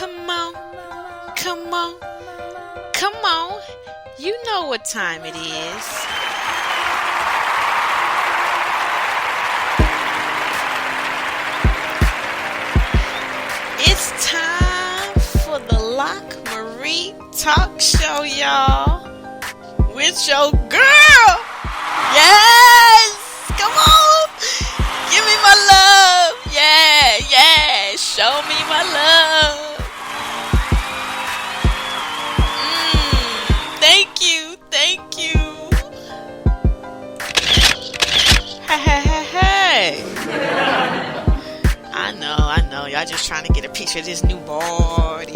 Come on, come on, come on. You know what time it is. It's time for the LockMarie Talk Show, y'all. With your girl. Yes! Come on! Give me my love. Yeah. Show me my love. Thank you. Hey. I know. Y'all just trying to get a picture of this new body.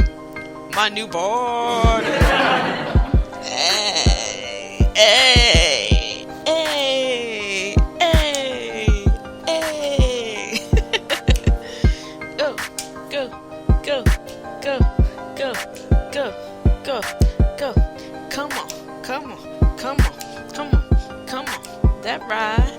My new body. Hey. Go. Come on. That ride.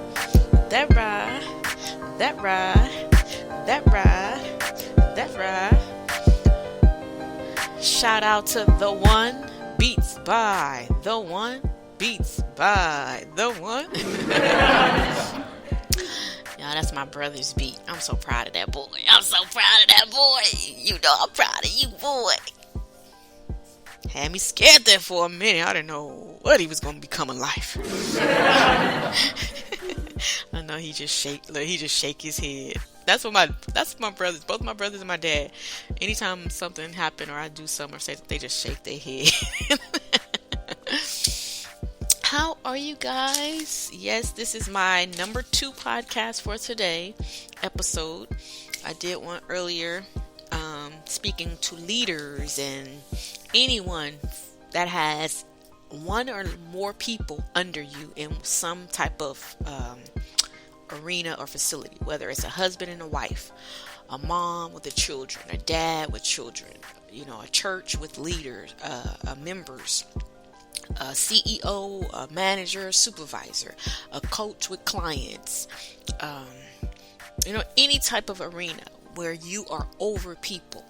Shout out to the one beats by the one. Y'all, that's my brother's beat. I'm so proud of that boy. You know I'm proud of you, boy. Had me scared there for a minute. I didn't know what he was going to become in life. I know he just shake his head. That's my brothers, both my brothers and my dad. Anytime something happen or I do something or say, they just shake their head. How are you guys? Yes, this is my number 2 podcast for today episode. I did one earlier, speaking to leaders and anyone that has one or more people under you in some type of arena or facility, whether it's a husband and a wife, a mom with the children, a dad with children, a church with leaders, members, a CEO, a manager, a supervisor, a coach with clients, any type of arena where you are over people.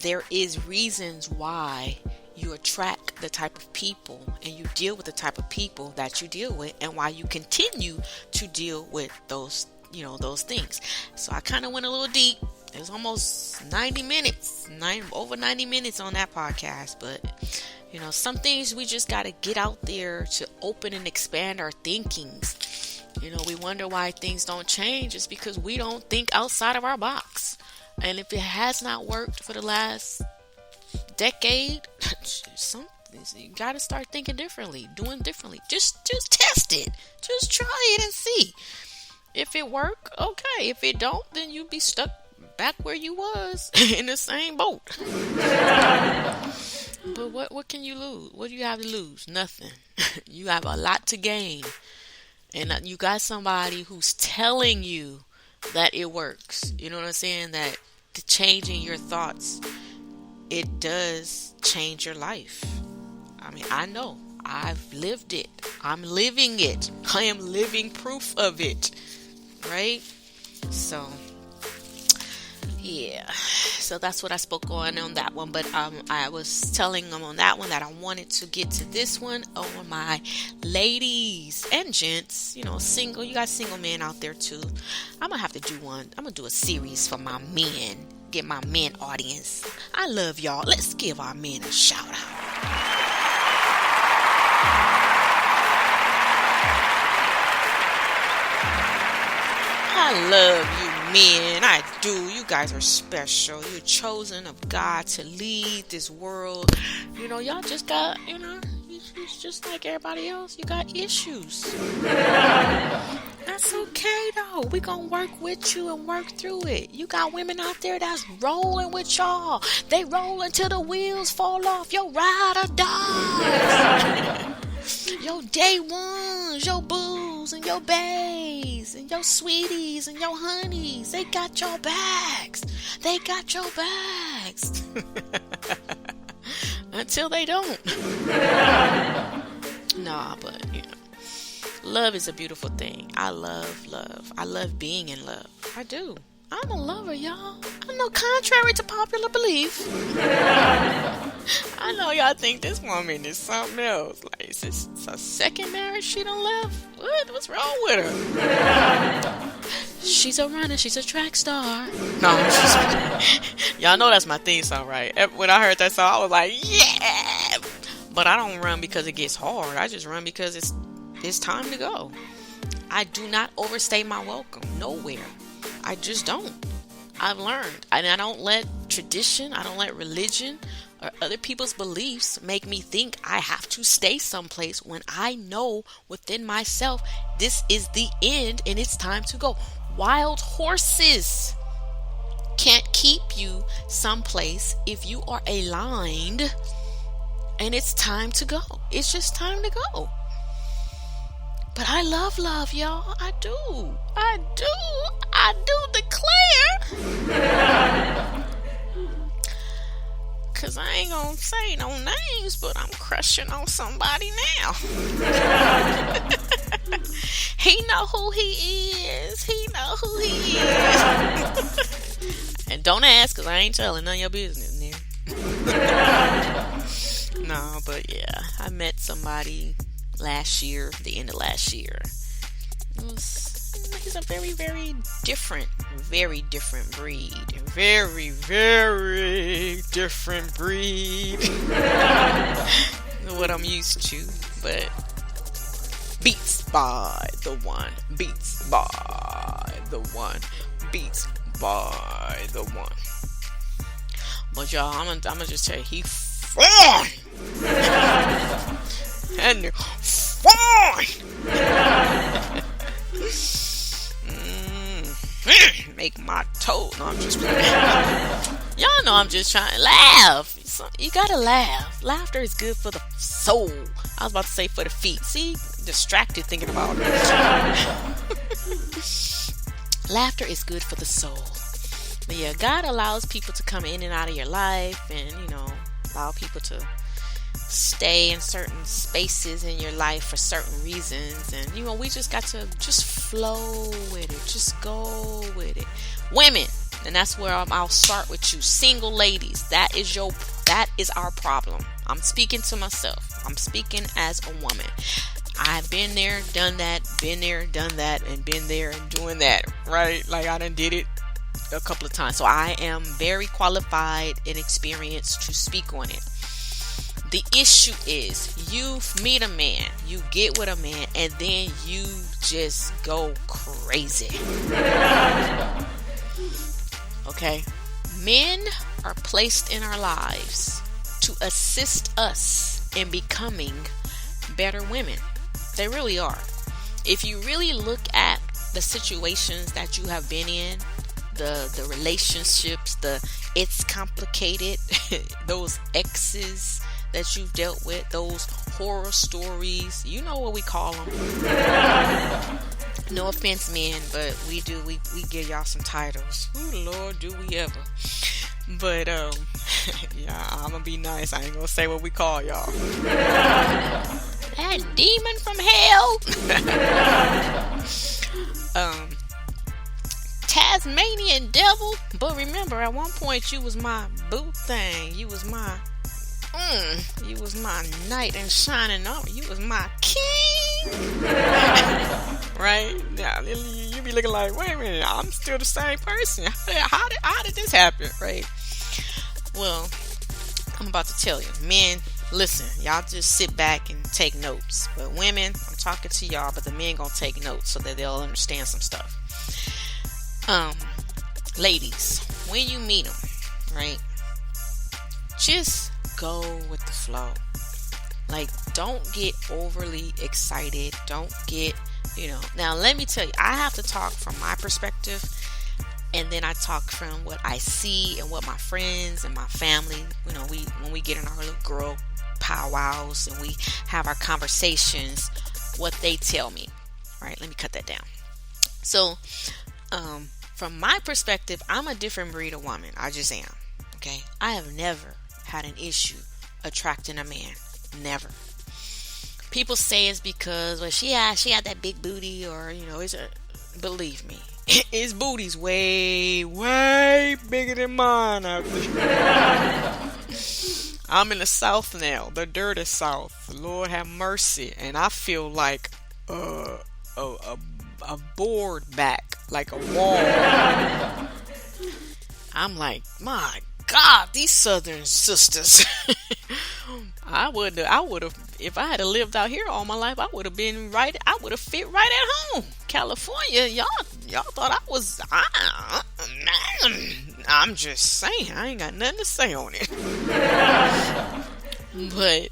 There is reasons why you attract the type of people and you deal with the type of people that you deal with, and why you continue to deal with those things. So I kind of went a little deep. It was almost 90 minutes, over 90 minutes on that podcast. But, some things we just got to get out there to open and expand our thinkings. We wonder why things don't change. It's because we don't think outside of our box. And if it has not worked for the last decade, you got to start thinking differently, doing differently. Just test it. Just try it and see. If it work, okay. If it don't, then you'll be stuck back where you was in the same boat. But what can you lose? What do you have to lose? Nothing. You have a lot to gain. And you got somebody who's telling you that it works. You know what I'm saying? That changing your thoughts, it does change your life. I mean, I know. I've lived it. I'm living it. I am living proof of it. Right? So, yeah. So that's what I spoke on that one. But I was telling them on that one that I wanted to get to this one on my ladies and gents. Single. You got single men out there too. I'm going to have to do one. I'm going to do a series for my men. Get my men audience. I love y'all. Let's give our men a shout out. I love you men. I do. You guys are special. You're chosen of God to lead this world. Y'all just got, it's just like everybody else. You got issues. That's okay though. We gonna work with you and work through it. You got women out there that's rolling with y'all. They roll until the wheels fall off. Your ride or die. Your day ones, your booze and your bays and your sweeties and your honeys. They got your bags. Until they don't. Nah, but love is a beautiful thing. I love love. I love being in love. I do. I'm a lover, y'all. I know, contrary to popular belief. I know y'all think this woman is something else. Like, is this a second marriage she done left? What's wrong with her? She's a runner. She's a track star. No, y'all know that's my theme song, right? When I heard that song, I was like, yeah. But I don't run because it gets hard. I just run because it's time to go. I do not overstay my welcome nowhere. I just don't. I've learned. And I don't let tradition, I don't let religion or other people's beliefs make me think I have to stay someplace when I know within myself this is the end and it's time to go. Wild horses can't keep you someplace if you are aligned and it's time to go. It's just time to go. But I love love, y'all. I do declare. Cause I ain't gonna say no names, but I'm crushing on somebody now. He know who he is. And don't ask, cause I ain't telling none of your business now. No, but yeah, I met somebody last year, the end of last year. He's a very, very different breed. Very, very different breed than what I'm used to. But beats by the one. But y'all, I'm gonna just tell you, he fine. And fine. Make my toe. No, I'm just playing. Y'all know I'm just trying to laugh. You gotta laugh. Laughter is good for the soul. I was about to say for the feet. See, distracted thinking about it. Laughter is good for the soul. But yeah, God allows people to come in and out of your life, and allow people to stay in certain spaces in your life for certain reasons, and we just got to just flow with it, just go with it. Women, and that's where I'll start with you, single ladies. That is our problem. I'm speaking to myself. I'm speaking as a woman. I've been there, done that, and been there and doing that, right? Like I done did it a couple of times, so I am very qualified and experienced to speak on it. The issue is you meet a man, you get with a man, and then you just go crazy. Okay? Men are placed in our lives to assist us in becoming better women. They really are. If you really look at the situations that you have been in, the relationships, it's complicated, those exes that you've dealt with, those horror stories, you know what we call them. No offense, men, but we give y'all some titles. Ooh, Lord, do we ever. But yeah, I'm gonna be nice. I ain't gonna say what we call y'all. That demon from hell. Tasmanian devil. But remember, at one point you was my boo thing. You was my knight in shining armor. You was my king. Right? Yeah, you be looking like, wait a minute, I'm still the same person. How did this happen? Right? Well, I'm about to tell you, men, listen, y'all just sit back and take notes. But women, I'm talking to y'all, but the men gonna take notes so that they'll understand some stuff. Ladies, when you meet them, right, just go with the flow. Like, don't get overly excited. Don't get, now let me tell you, I have to talk from my perspective, and then I talk from what I see and what my friends and my family, when we get in our little girl powwows and we have our conversations, what they tell me. Right? Let me cut that down. So, from my perspective, I'm a different breed of woman. I just am. Okay? I have never had an issue attracting a man. Never. People say it's because, well, she had that big booty, or, believe me, His booty's way, way bigger than mine out there. I'm in the South now, the dirty South. Lord have mercy. And I feel like a board back, like a wall. I'm like, my God, these Southern sisters. I would have, if I had lived out here all my life, I would have fit right at home. California, y'all thought I was, I'm just saying, I ain't got nothing to say on it. But,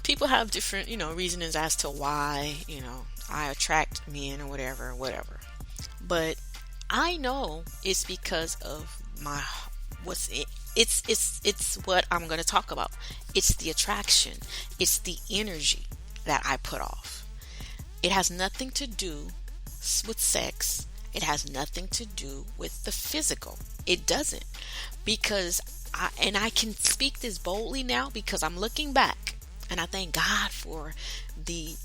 people have different, reasonings as to why, I attract men or whatever. But I know it's because of it's what I'm going to talk about. It's the attraction. It's the energy that I put off. It has nothing to do with sex. It has nothing to do with the physical. It doesn't. Because I can speak this boldly now because I'm looking back and I thank God for the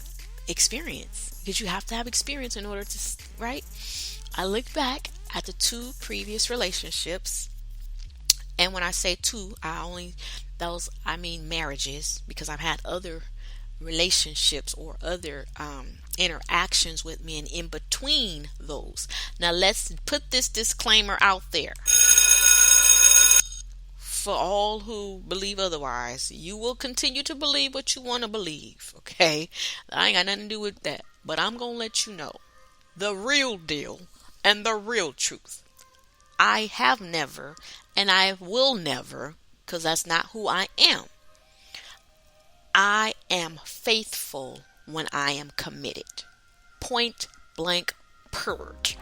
experience, because you have to have experience in order to, right? I look back at the 2 previous relationships, and when I say 2, I mean marriages, because I've had other relationships or other interactions with men in between those. Now let's put this disclaimer out there. For all who believe otherwise, you will continue to believe what you want to believe, okay? I ain't got nothing to do with that. But I'm going to let you know the real deal and the real truth. I have never, and I will never, because that's not who I am. I am faithful when I am committed. Point blank, period.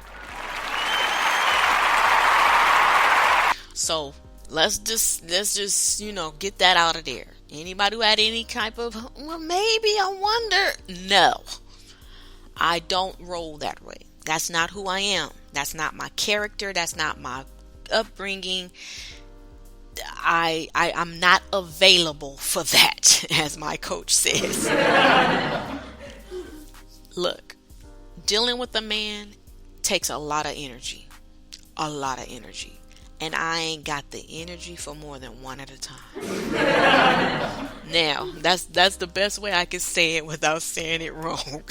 So let's just get that out of there. Anybody who had any type of, well, maybe, I wonder. No, I don't roll that way. That's not who I am. That's not my character. That's not my upbringing. I'm not available for that, as my coach says. Look, dealing with a man takes a lot of energy. A lot of energy. And I ain't got the energy for more than one at a time. Now, that's the best way I can say it without saying it wrong.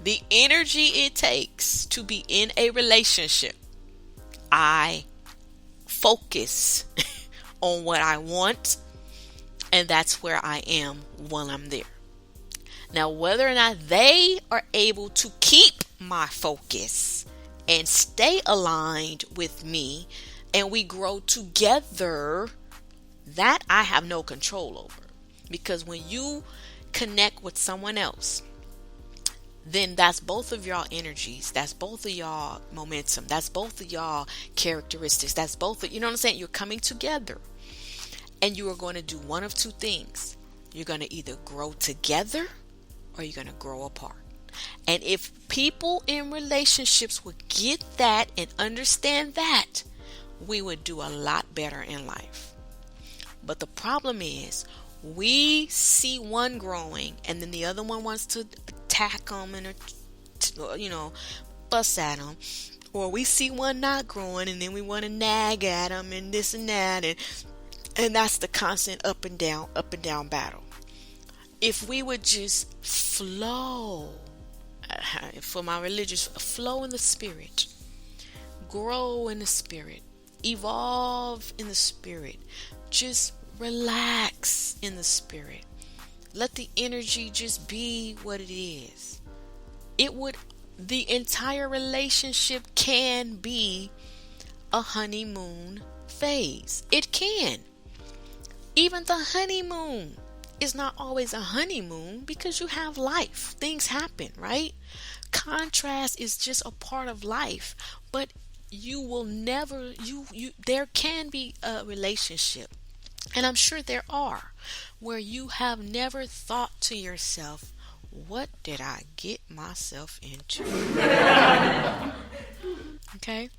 The energy it takes to be in a relationship, I focus on what I want, and that's where I am while I'm there. Now, whether or not they are able to keep my focus and stay aligned with me and we grow together, that I have no control over. Because when you connect with someone else, then that's both of y'all energies. That's both of y'all momentum. That's both of y'all characteristics. That's both of, you know what I'm saying? You're coming together and you are going to do one of 2 things. You're going to either grow together or you're going to grow apart. And if people in relationships would get that and understand that, we would do a lot better in life. But the problem is, we see one growing and then the other one wants to attack them and, bust at them. Or we see one not growing and then we want to nag at them and this and that. And that's the constant up and down battle. If we would just flow, for my religious, flow in the spirit, grow in the spirit, evolve in the spirit, just relax in the spirit, let the energy just be what it is. The entire relationship can be a honeymoon phase. It can. Even the honeymoon is not always a honeymoon, because you have life. Things happen, right? Contrast is just a part of life. But you will never, there can be a relationship, and I'm sure there are, where you have never thought to yourself, what did I get myself into? Okay?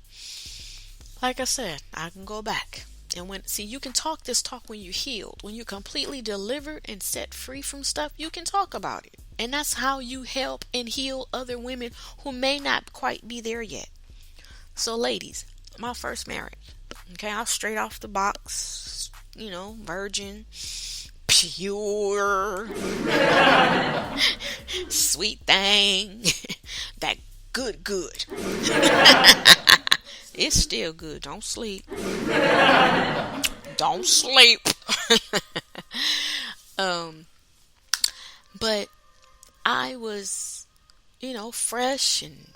Like I said, I can go back. And you can talk this talk when you're healed. When you're completely delivered and set free from stuff, you can talk about it. And that's how you help and heal other women who may not quite be there yet. So ladies, my first marriage. Okay, I was straight off the box, virgin, pure, sweet thing, that good. It's still good. Don't sleep. Don't sleep. But I was, fresh, and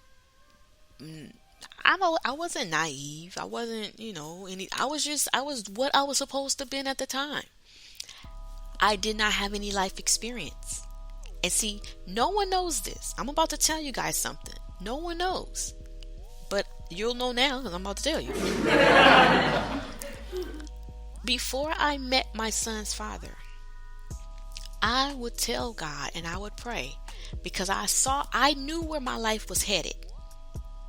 I wasn't naive. I wasn't, I was what I was supposed to be at the time. I did not have any life experience. And see, no one knows this. I'm about to tell you guys something. No one knows. But you'll know now because I'm about to tell you. Before I met my son's father, I would tell God and I would pray because I knew where my life was headed.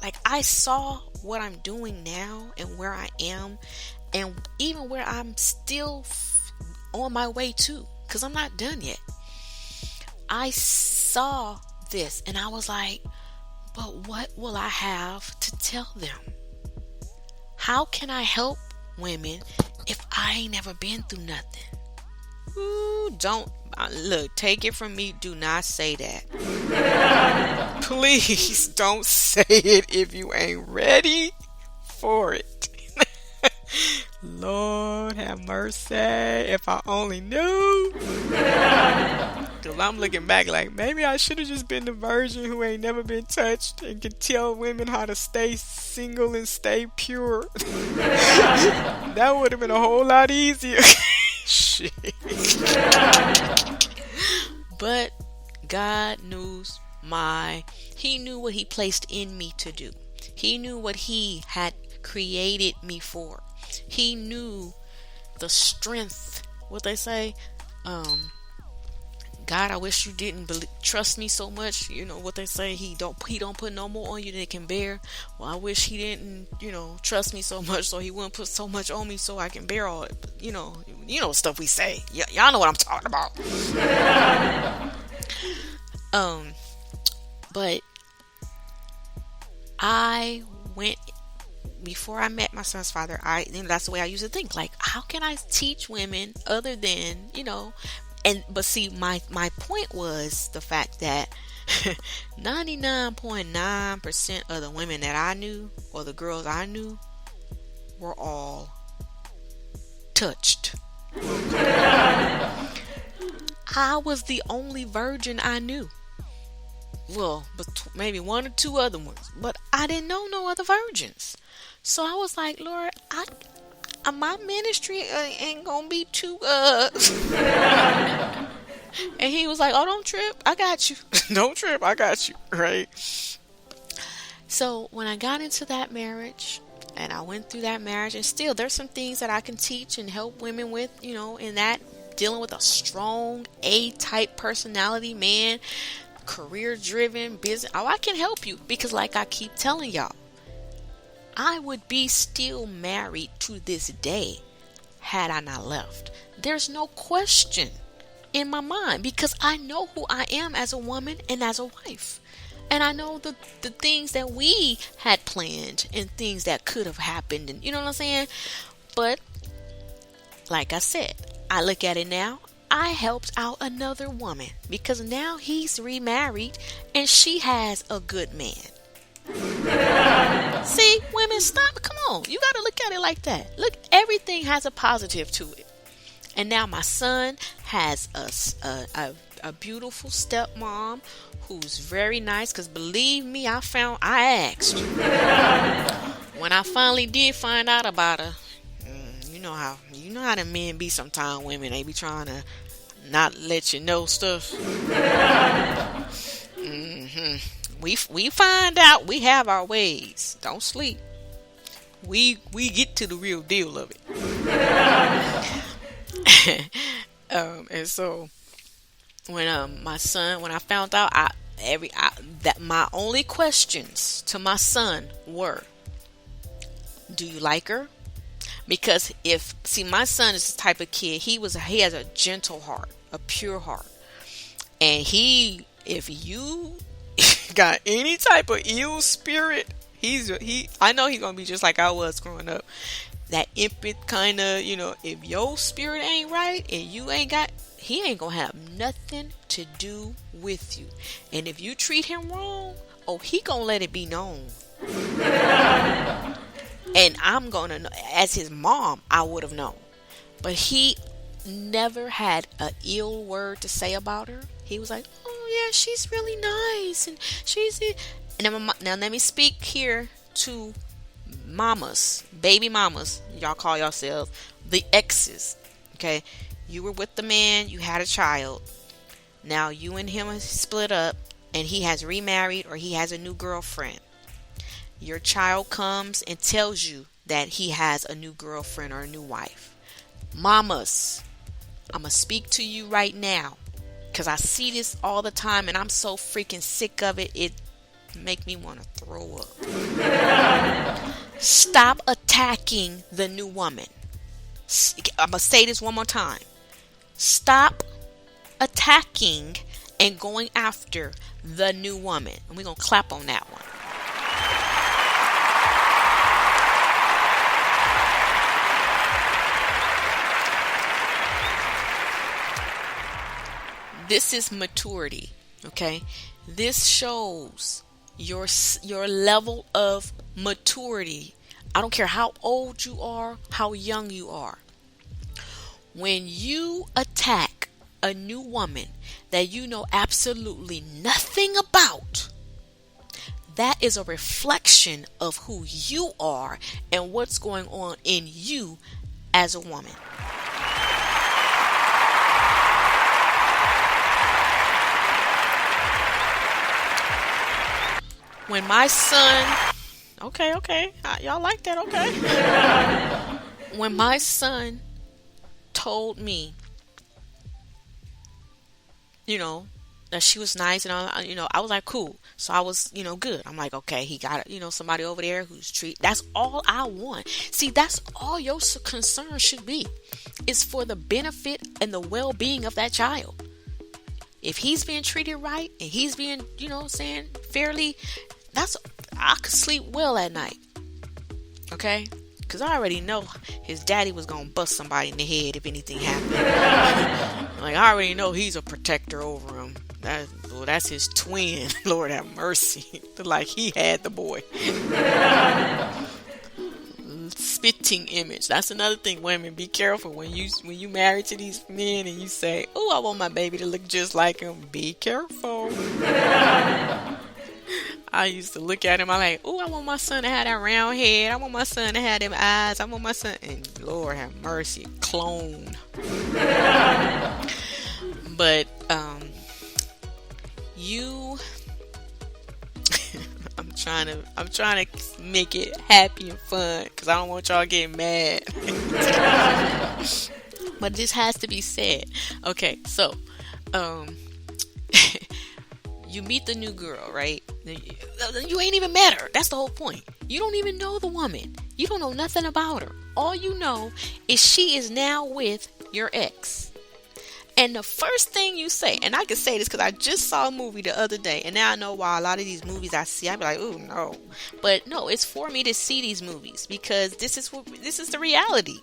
Like I saw what I'm doing now and where I am and even where I'm still on my way to, because I'm not done yet. I saw this and I was like, but what will I have to tell them? How can I help women if I ain't never been through nothing? Ooh, don't look, take it from me, do not say that. Please don't say it if you ain't ready for it. Lord have mercy, if I only knew. Because I'm looking back like maybe I should have just been the virgin who ain't never been touched and can tell women how to stay single and stay pure. That would have been a whole lot easier. Shit. But God knows He knew what He placed in me to do. He knew what He had created me for. He knew the strength, what they say, God, I wish you didn't trust me so much. You know what they say, he don't put no more on you than it can bear. Well, I wish he didn't, trust me so much so he wouldn't put so much on me so I can bear all it. But, you know stuff we say. Y'all know what I'm talking about. But I went, before I met my son's father, that's the way I used to think. Like, how can I teach women other than, but see, my point was the fact that 99.9% of the women that I knew, or the girls I knew, were all touched. I was the only virgin I knew. Well, but maybe one or two other ones, but I didn't know no other virgins. So I was like, Lord, my ministry ain't gonna be too and he was like, oh, don't trip, I got you. Don't trip, I got you, right? So when I got into that marriage and I went through that marriage, and still there's some things that I can teach and help women with, in that, dealing with a strong A-type personality man, career driven business. I can help you, because like I keep telling y'all, I would be still married to this day had I not left. There's no question in my mind, because I know who I am as a woman and as a wife. And I know the things that we had planned and things that could have happened. And you know what I'm saying? But like I said, I look at it now. I helped out another woman because now he's remarried and she has a good man. See, women, stop. Come on. You got to look at it like that. Look, everything has a positive to it. And now my son has a beautiful stepmom who's very nice. Because believe me, I asked. When I finally did find out about her, you know how the men be sometimes. Women, they be trying to not let you know stuff. We find out we have our ways. Don't sleep. We get to the real deal of it. And so when I found out, that my only questions to my son were, do you like her? Because my son is the type of kid, he has a gentle heart, a pure heart. And he If you got any type of ill spirit, I know he's gonna be just like I was growing up. That imp kind of, if your spirit ain't right and you ain't got, he ain't gonna have nothing to do with you. And if you treat him wrong, oh, he gonna let it be known. And I'm gonna know, as his mom, I would have known. But he never had an ill word to say about her. He was like, oh yeah, she's really nice, and she's it. And now let me speak here to mamas, baby mamas. Y'all call yourselves the exes. Okay, you were with the man, you had a child. Now you and him split up, and he has remarried or he has a new girlfriend. Your child comes and tells you that he has a new girlfriend or a new wife. Mamas, I'm going to speak to you right now, because I see this all the time and I'm so freaking sick of it. It make me want to throw up. Stop attacking the new woman. I'm going to say this one more time. Stop attacking and going after the new woman. And we're going to clap on that one. This is maturity, okay? This shows your level of maturity. I don't care how old you are, how young you are. When you attack a new woman that you know absolutely nothing about, that is a reflection of who you are and what's going on in you as a woman. When my son, okay, y'all like that, okay. When my son told me, that she was nice and I was like, cool. So I was, good. I'm like, okay, he got, somebody over there who's that's all I want. See, that's all your concern should be, is for the benefit and the well-being of that child. If he's being treated right and he's being, fairly, I could sleep well at night. Okay? Because I already know his daddy was going to bust somebody in the head if anything happened. Like, I already know he's a protector over him. That's his twin. Lord have mercy. Like he had the boy. Spitting image. That's another thing, women. Be careful when you married to these men and you say, oh, I want my baby to look just like him. Be careful. I used to look at him. I'm like, oh, I want my son to have that round head. I want my son to have them eyes. I want my son. And Lord have mercy, clone. But I'm trying to make it happy and fun, because I don't want y'all getting mad. But this has to be said. Okay, so you meet the new girl, right? You ain't even met her. That's the whole point. You don't even know the woman. You don't know nothing about her. All you know is she is now with your ex. And the first thing you say, and I can say this because I just saw a movie the other day, and now I know why a lot of these movies I see, I be like, oh no. But no, it's for me to see these movies, because this is the reality.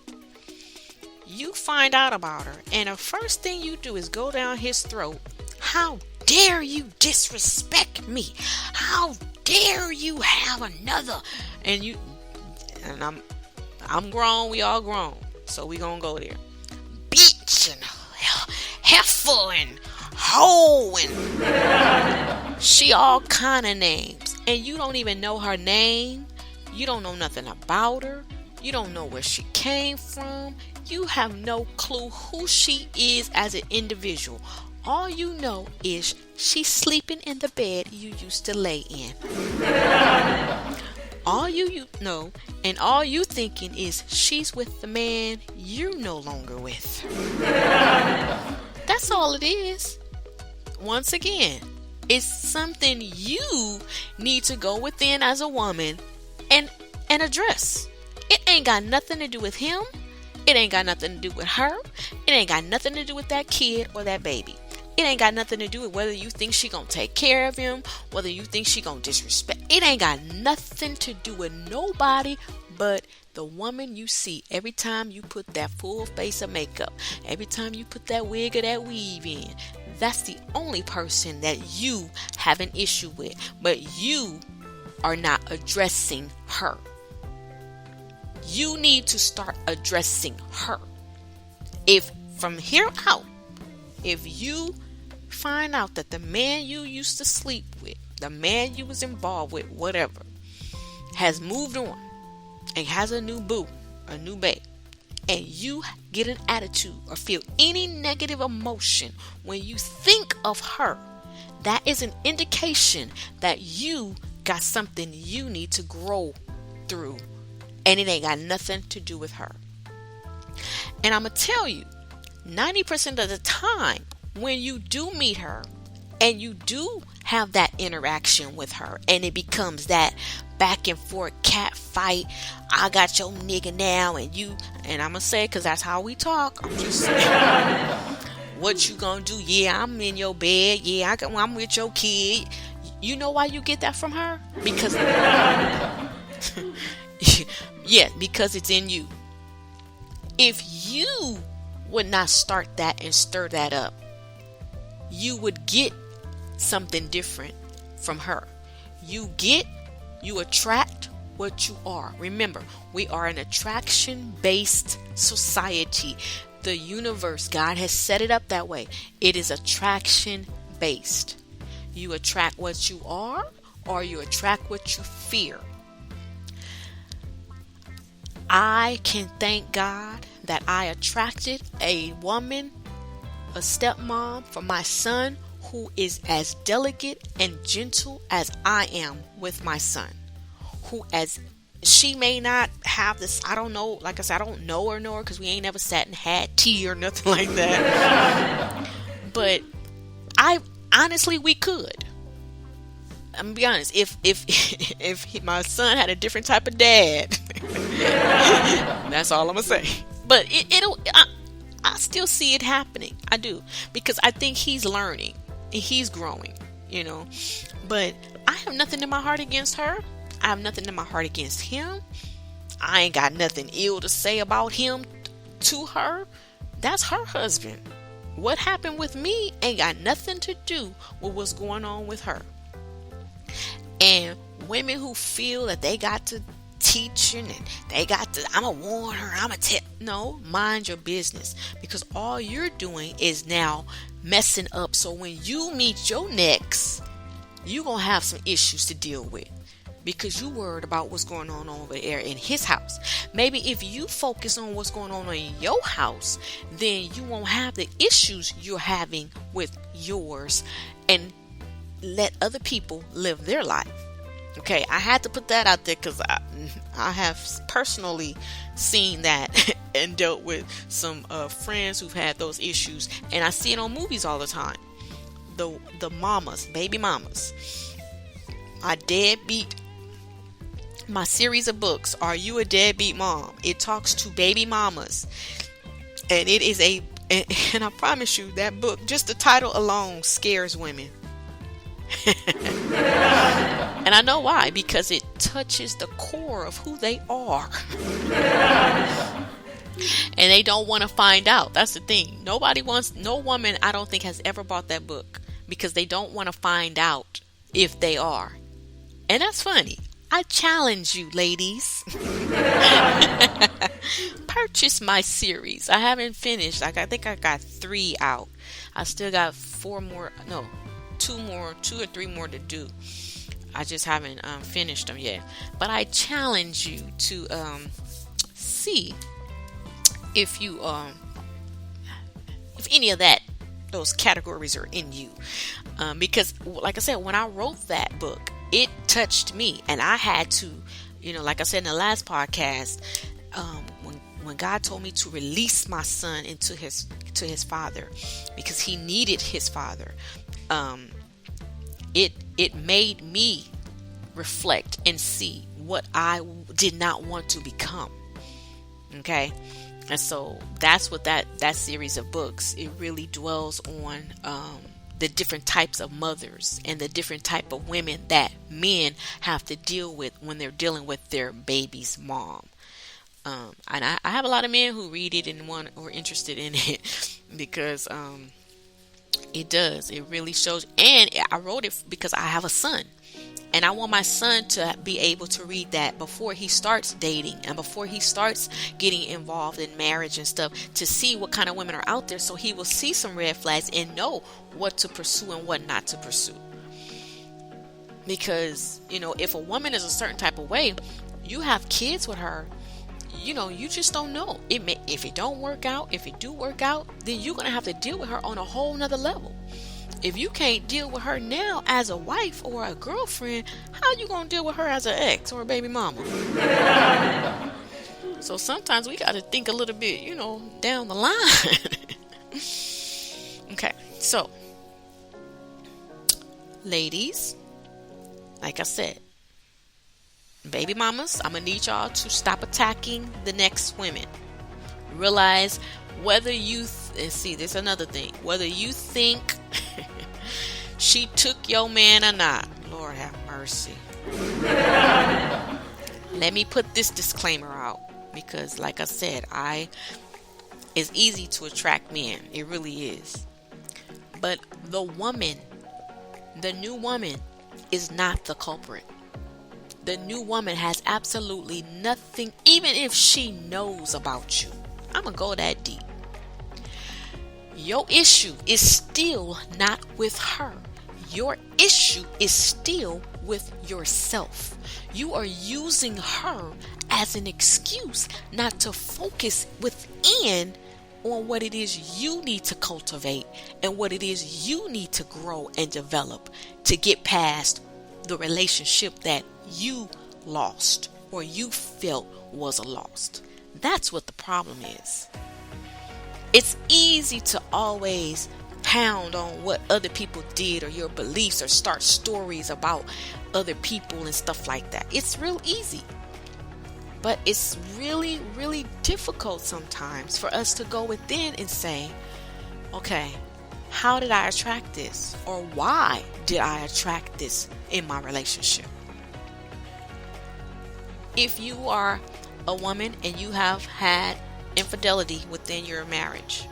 You find out about her, and the first thing you do is go down his throat. How dare you disrespect me? How dare you have another? And I'm grown, we all grown, so we gonna go there. Bitch and heifer and hoe and she all kind of names, and you don't even know her name. You don't know nothing about her. You don't know where she came from. You have no clue who she is as an individual. All you know is she's sleeping in the bed you used to lay in. All you know, and all you thinking is she's with the man you're no longer with. That's all it is. Once again, it's something you need to go within as a woman and address. It ain't got nothing to do with him. It ain't got nothing to do with her. It ain't got nothing to do with that kid or that baby. It ain't got nothing to do with whether you think she gonna take care of him, whether you think she gonna disrespect. It ain't got nothing to do with nobody but the woman you see every time you put that full face of makeup, every time you put that wig or that weave in. That's the only person that you have an issue with, but you are not addressing her. You need to start addressing her. If from here out, if you find out that the man you used to sleep with, the man you was involved with, whatever, has moved on and has a new boo, a new babe, and you get an attitude or feel any negative emotion when you think of her, that is an indication that you got something you need to grow through, and it ain't got nothing to do with her. And I'm going to tell you, 90% of the time when you do meet her and you do have that interaction with her and it becomes that back and forth cat fight, I got your nigga now and I'm going to say it because that's how we talk. I'm just saying, what you going to do? Yeah, I'm in your bed. Yeah, I'm with your kid. You know why you get that from her? Because yeah, because it's in you. If you would not start that and stir that up, you would get something different from her. You attract what you are. Remember, we are an attraction-based society. The universe, God has set it up that way. It is attraction-based. You attract what you are, or you attract what you fear. I can thank God that I attracted a woman, a stepmom for my son, who is as delicate and gentle as I am with my son. She may not have this, I don't know, like I said, I don't know her because we ain't never sat and had tea or nothing like that. But honestly, we could. I'm gonna be honest. If my son had a different type of dad, that's all I'm gonna say. But I still see it happening. I do, because I think he's learning, he's growing, But I have nothing in my heart against her. I have nothing in my heart against him. I ain't got nothing ill to say about him to her. That's her husband. What happened with me ain't got nothing to do with what's going on with her. And women who feel that they got to teach and they got to, I'm going to warn her, I'm going to tell. No, mind your business. Because all you're doing is now messing up. So when you meet your next, you're going to have some issues to deal with. Because you worried about what's going on over there in his house. Maybe if you focus on what's going on in your house, then you won't have the issues you're having with yours, and let other people live their life. Okay, I had to put that out there because I have personally seen that and dealt with some friends who've had those issues, and I see it on movies all the time. The mamas, baby mamas. I deadbeat. My series of books, Are You a Deadbeat Mom? It talks to baby mamas. And it is and I promise you, that book, just the title alone scares women. And I know why, because it touches the core of who they are. And they don't want to find out. That's the thing. No woman, I don't think, has ever bought that book because they don't want to find out if they are. And that's funny. I challenge you, ladies. Purchase my series. I haven't finished. I think I got 3 out. I still got 2 or 3 more to do. I just haven't finished them yet. But I challenge you to see if any of those categories are in you. Because, like I said, when I wrote that book, it touched me, and I had to, like I said in the last podcast, when God told me to release my son to his father, because he needed his father, it made me reflect and see what I did not want to become. Okay, And so that's what that series of books, it really dwells on the different types of mothers and the different type of women that men have to deal with when they're dealing with their baby's mom. And I have a lot of men who read it and want or interested in it because it really shows. And I wrote it because I have a son. And I want my son to be able to read that before he starts dating and before he starts getting involved in marriage and stuff, to see what kind of women are out there, so he will see some red flags and know what to pursue and what not to pursue. Because, if a woman is a certain type of way, you have kids with her, you just don't know. If it don't work out, if it do work out, then you're going to have to deal with her on a whole nother level. If you can't deal with her now as a wife or a girlfriend, how you going to deal with her as an ex or a baby mama? So sometimes we got to think a little bit, down the line. Okay, so ladies, like I said, baby mamas, I'm going to need y'all to stop attacking the next women. Realize whether you, see, there's another thing. Whether you think she took your man or not, Lord have mercy. Let me put this disclaimer out, because like I said, it's easy to attract men. It really is. But the new woman is not the culprit. The new woman has absolutely nothing, even if she knows about you. I'm going to go that deep. Your issue is still not with her. Your issue is still with yourself. You are using her as an excuse not to focus within on what it is you need to cultivate and what it is you need to grow and develop to get past the relationship that you lost or you felt was a loss. That's what the problem is. It's easy to always pound on what other people did or your beliefs or start stories about other people and stuff like that. It's real easy. But it's really, really difficult sometimes for us to go within and say, okay, how did I attract this? Or why did I attract this in my relationship? If you are a woman and you have had infidelity within your marriage,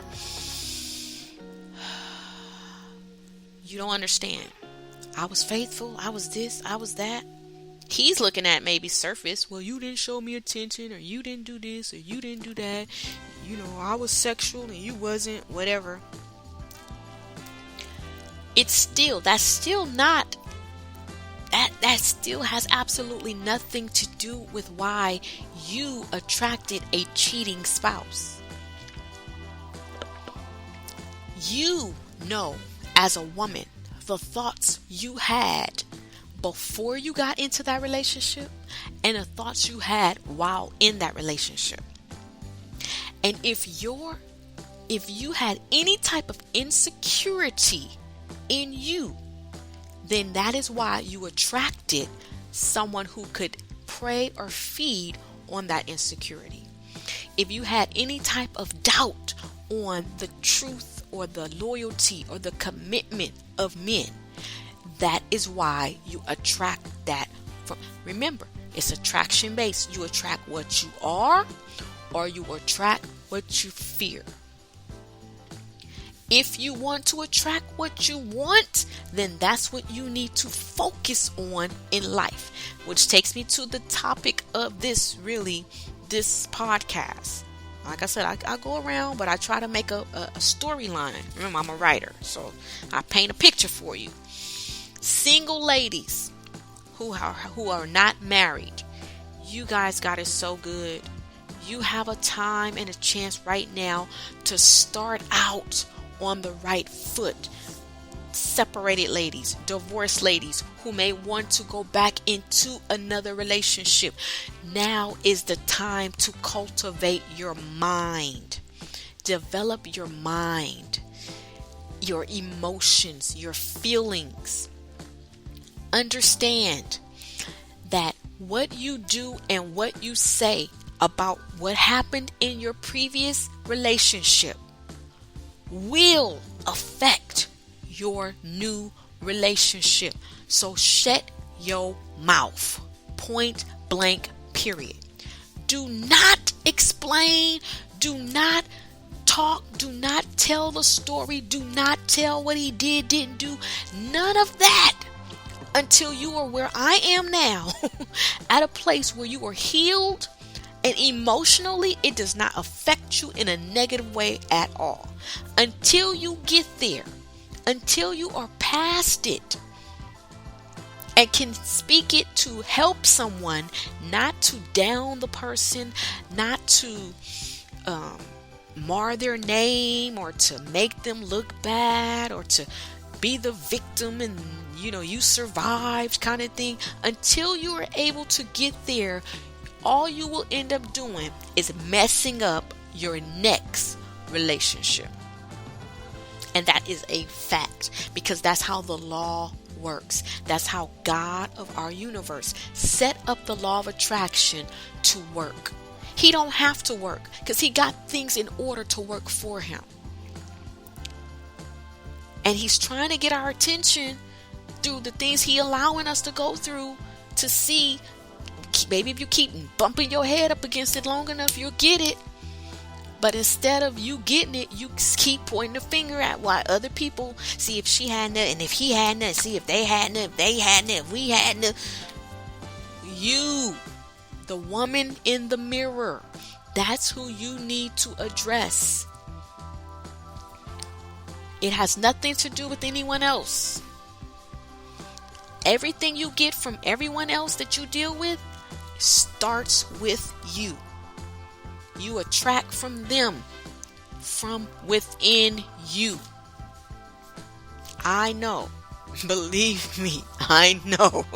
you don't understand. I was faithful. I was this. I was that. He's looking at maybe surface. Well, you didn't show me attention, or you didn't do this, or you didn't do that. I was sexual and you wasn't, whatever. That's still not, that still has absolutely nothing to do with why you attracted a cheating spouse. You know, as a woman, the thoughts you had before you got into that relationship and the thoughts you had while in that relationship. And if you had any type of insecurity in you, then that is why you attracted someone who could prey or feed on that insecurity. If you had any type of doubt on the truth or the loyalty or the commitment of men, that is why you attract that from. Remember, it's attraction based. You attract what you are, or you attract what you fear. If you want to attract what you want, then that's what you need to focus on in life. Which takes me to the topic of this podcast. Like I said, I go around, but I try to make a storyline. Remember, I'm a writer, so I paint a picture for you. Single ladies who are not married, you guys got it so good. You have a time and a chance right now to start out on the right foot. Separated ladies, divorced ladies who may want to go back into another relationship. Now is the time to cultivate your mind. Develop your mind, your emotions, your feelings. Understand that what you do and what you say about what happened in your previous relationship will affect your new relationship. So shut your mouth. Point blank, period. Do not explain. Do not talk. Do not tell the story. Do not tell what he did, didn't do. None of that until you are where I am now, at a place where you are healed and emotionally it does not affect you in a negative way at all. Until you get there, until you are past it and can speak it to help someone, not to down the person, not to mar their name or to make them look bad or to be the victim and you survived kind of thing. Until you are able to get there, all you will end up doing is messing up your next relationship. And that is a fact, because that's how the law works. That's how God of our universe set up the law of attraction to work. He don't have to work because he got things in order to work for him. And he's trying to get our attention through the things he allowing us to go through to see. Maybe if you keep bumping your head up against it long enough, you'll get it. But instead of you getting it, you keep pointing the finger at why other people, see if she had nothing, and if he had nothing, see if they had nothing, if they had nothing, if we had nothing. You, the woman in the mirror, that's who you need to address. It has nothing to do with anyone else. Everything you get from everyone else that you deal with starts with you. You attract from them, from within you. I know. Believe me, I know.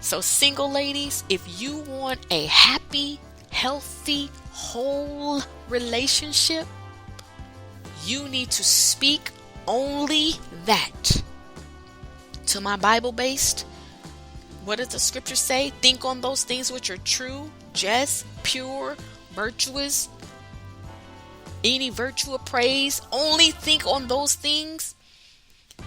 So single ladies, if you want a happy, healthy, whole relationship, you need to speak only that. To my Bible-based, what does the scripture say? Think on those things which are true, just, pure, virtuous, any virtue of praise. Only think on those things.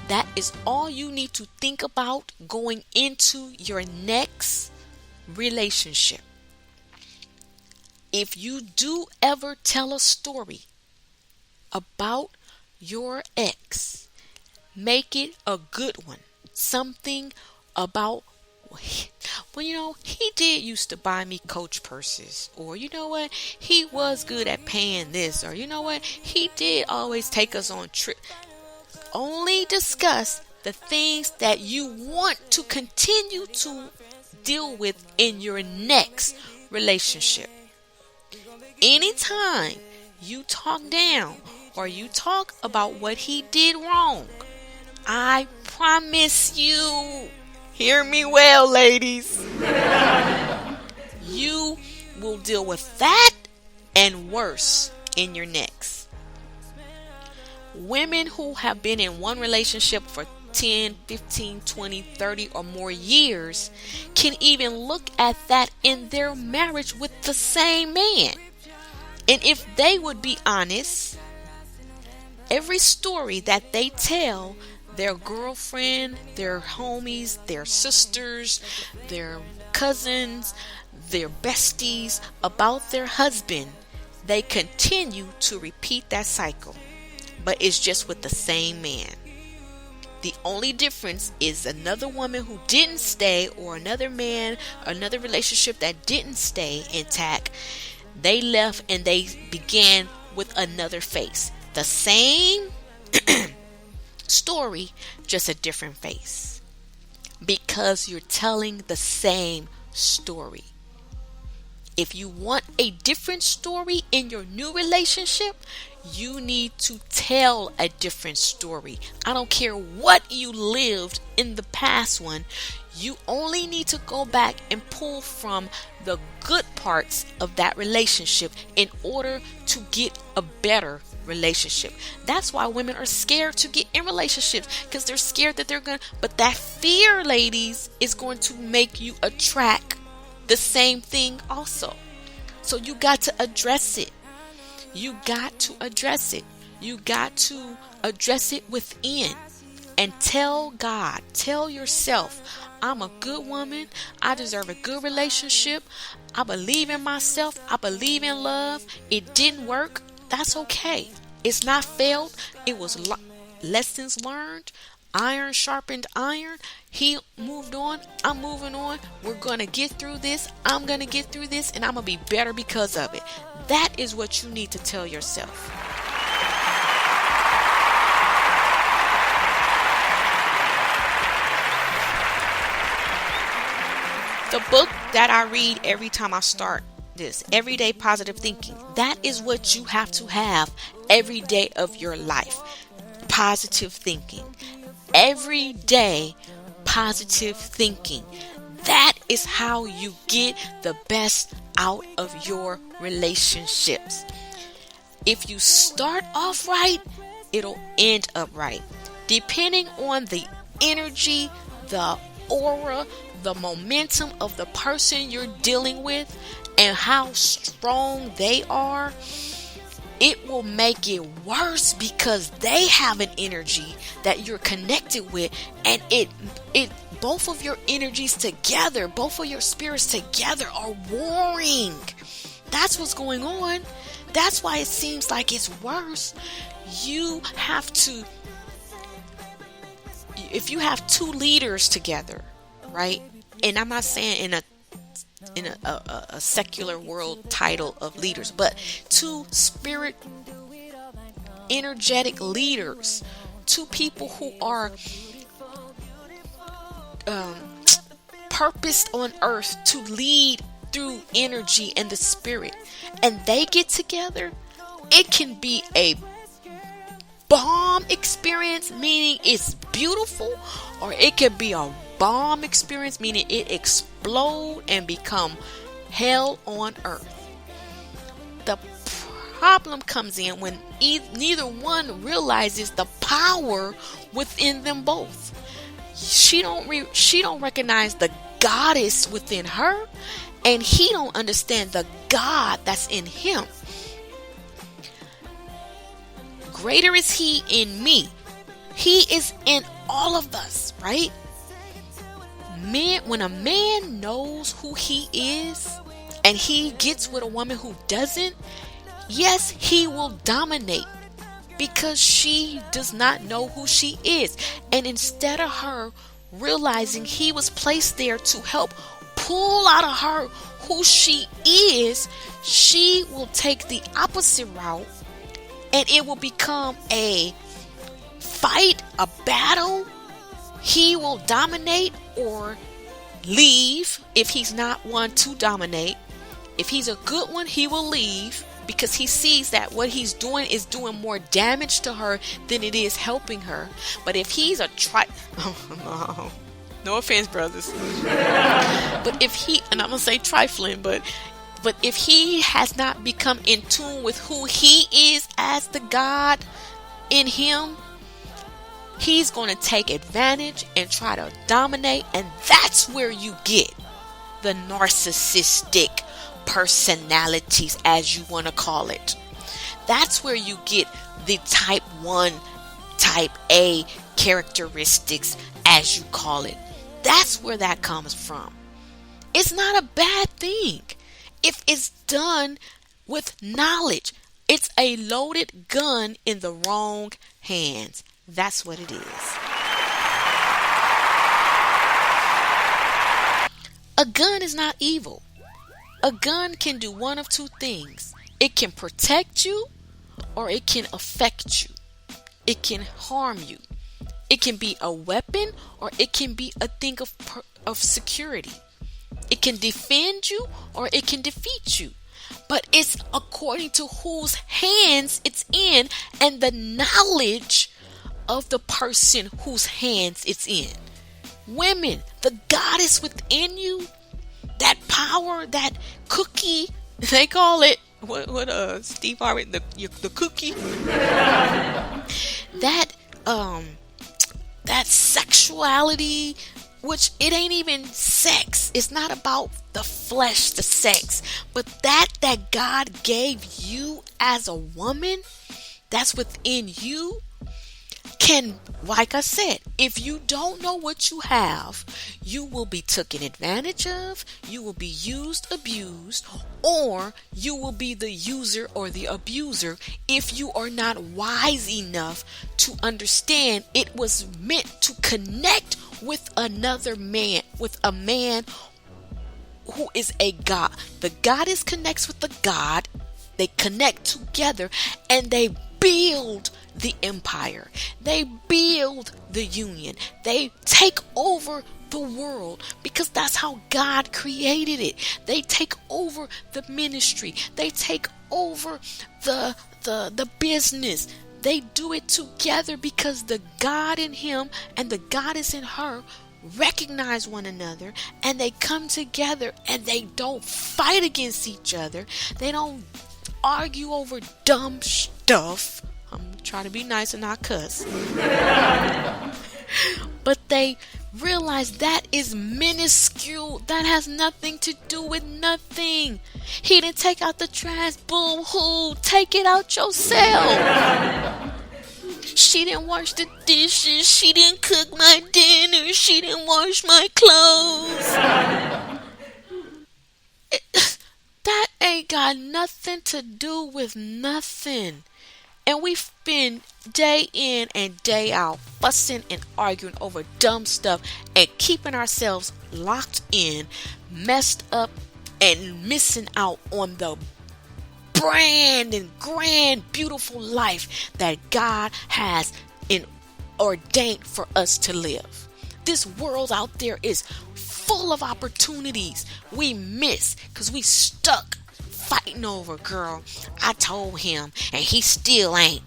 That is all you need to think about going into your next relationship. If you do ever tell a story about your ex, make it a good one. Something about, well, he did used to buy me Coach purses, or you know what, he was good at paying this, or you know what, he did always take us on trips. Only discuss the things that you want to continue to deal with in your next relationship. Anytime you talk down or you talk about what he did wrong, I promise you, hear me well, ladies, you will deal with that and worse in your next. Women who have been in one relationship for 10, 15, 20, 30 or more years can even look at that in their marriage with the same man. And if they would be honest, every story that they tell their girlfriend, their homies, their sisters, their cousins, their besties about their husband, they continue to repeat that cycle. But it's just with the same man. The only difference is another woman who didn't stay, or another man, another relationship that didn't stay intact. They left and they began with another face. The same story, just a different face. Because you're telling the same story. If you want a different story in your new relationship, you need to tell a different story. I don't care what you lived in the past one. You only need to go back and pull from the good parts of that relationship in order to get a better relationship. That's why women are scared to get in relationships, because they're scared that they're going to, but that fear, ladies, is going to make you attract the same thing also. So you got to address it. You got to address it. You got to address it within and tell God, tell yourself, I'm a good woman. I deserve a good relationship. I believe in myself. I believe in love. It didn't work. That's okay. It's not failed. It was lessons learned. Iron sharpened iron. He moved on. I'm moving on. We're going to get through this. I'm going to get through this, and I'm going to be better because of it. That is what you need to tell yourself. The book that I read every time I start this, Everyday Positive Thinking, that is what you have to have every day of your life. Positive thinking. Every day, positive thinking. That is how you get the best out of your relationships. If you start off right, it'll end up right. Depending on the energy, the aura, the momentum of the person you're dealing with and how strong they are, it will make it worse because they have an energy that you're connected with, and it both of your energies together, both of your spirits together are warring. That's what's going on. That's why it seems like it's worse. You have to, if you have two leaders together, right? And I'm not saying in a secular world title of leaders, but two spirit energetic leaders, two people who are purposed on earth to lead through energy and the spirit, and they get together, it can be a bomb experience, meaning it's beautiful, or it could be a bomb experience, meaning it explode and become hell on earth. The problem comes in when neither one realizes the power within them both. She don't recognize the goddess within her, and he don't understand the God that's in him. Greater is he in me. He is in all of us, right? When a man knows who he is and he gets with a woman who doesn't, yes, he will dominate because she does not know who she is. And instead of her realizing he was placed there to help pull out of her who she is, she will take the opposite route, and it will become a fight, a battle. He will dominate or leave if he's not one to dominate. If he's a good one, he will leave because he sees that what he's doing is doing more damage to her than it is helping her. But if he's a no offense, brothers, but if he, and I'm gonna say trifling, but if he has not become in tune with who he is as the God in him, he's going to take advantage and try to dominate. And that's where you get the narcissistic personalities, as you want to call it. That's where you get the type 1, type A characteristics, as you call it. That's where that comes from. It's not a bad thing if it's done with knowledge. It's a loaded gun in the wrong hands. That's what it is. A gun is not evil. A gun can do one of two things. It can protect you, or it can affect you. It can harm you. It can be a weapon, or it can be a thing of security. It can defend you, or it can defeat you. But it's according to whose hands it's in and the knowledge of the person whose hands it's in. Women, the goddess within you, that power, that cookie, they call it, what Steve Harvey, the cookie, that sexuality, which it ain't even sex. It's not about the flesh, the sex. But that God gave you as a woman, that's within you, can, like I said, if you don't know what you have, you will be taken advantage of, you will be used, abused, or you will be the user or the abuser if you are not wise enough to understand it was meant to connect with another man, with a man who is a God. The goddess connects with the God. They connect together and they build the empire. They build the union. They take over the world because that's how God created it. They take over the ministry. They take over the business. They do it together because the God in him and the goddess in her recognize one another, and they come together and they don't fight against each other. They don't argue over dumb stuff. I'm trying to be nice and not cuss. But they realize that is minuscule. That has nothing to do with nothing. He didn't take out the trash. Boom, hoo. Take it out yourself. She didn't wash the dishes. She didn't cook my dinner. She didn't wash my clothes. That ain't got nothing to do with nothing. And we spend day in and day out fussing and arguing over dumb stuff and keeping ourselves locked in, messed up, and missing out on the brand and grand, beautiful life that God has ordained for us to live. This world out there is full of opportunities we miss because we stuck fighting over, girl, I told him and he still ain't.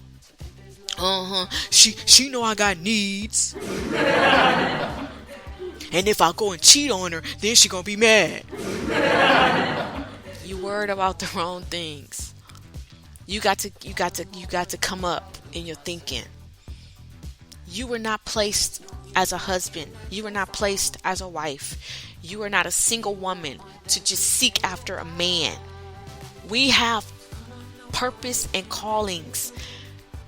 She know I got needs. And if I go and cheat on her, then she gonna be mad. You worried about the wrong things. You got to come up in your thinking. You were not placed as a husband. You were not placed as a wife. You are not a single woman to just seek after a man. We have purpose and callings.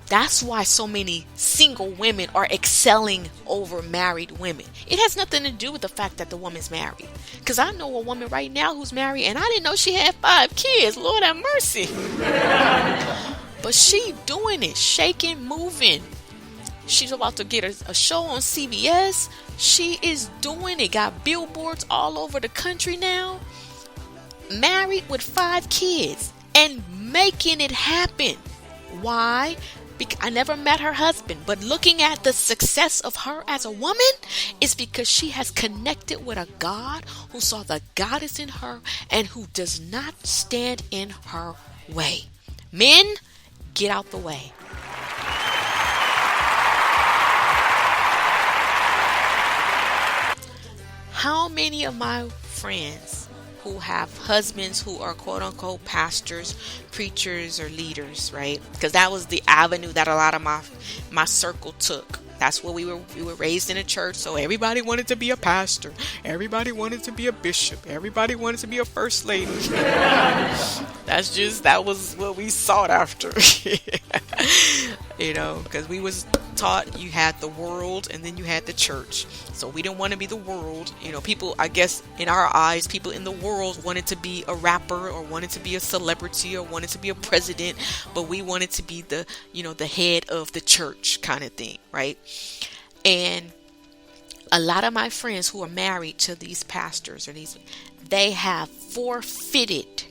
That's why so many single women are excelling over married women. It has nothing to do with the fact that the woman's married. Because I know a woman right now who's married and I didn't know she had 5 kids. Lord have mercy. But she doing it, shaking, moving. She's about to get a show on CBS. She is doing it. Got billboards all over the country now. Married with 5 kids and making it happen. Why? Because I never met her husband, but looking at the success of her as a woman is because she has connected with a God who saw the goddess in her and who does not stand in her way. Men, get out the way. How many of my friends who have husbands who are quote unquote pastors, preachers, or leaders, right? Because that was the avenue that a lot of my circle took. That's what we were raised in a church, so everybody wanted to be a pastor. Everybody wanted to be a bishop. Everybody wanted to be a first lady. That was what we sought after. Because we was taught you had the world and then you had the church. So we didn't want to be the world. People, I guess, in our eyes, people in the world wanted to be a rapper or wanted to be a celebrity or wanted to be a president, but we wanted to be the head of the church kind of thing, right? And a lot of my friends who are married to these pastors they have forfeited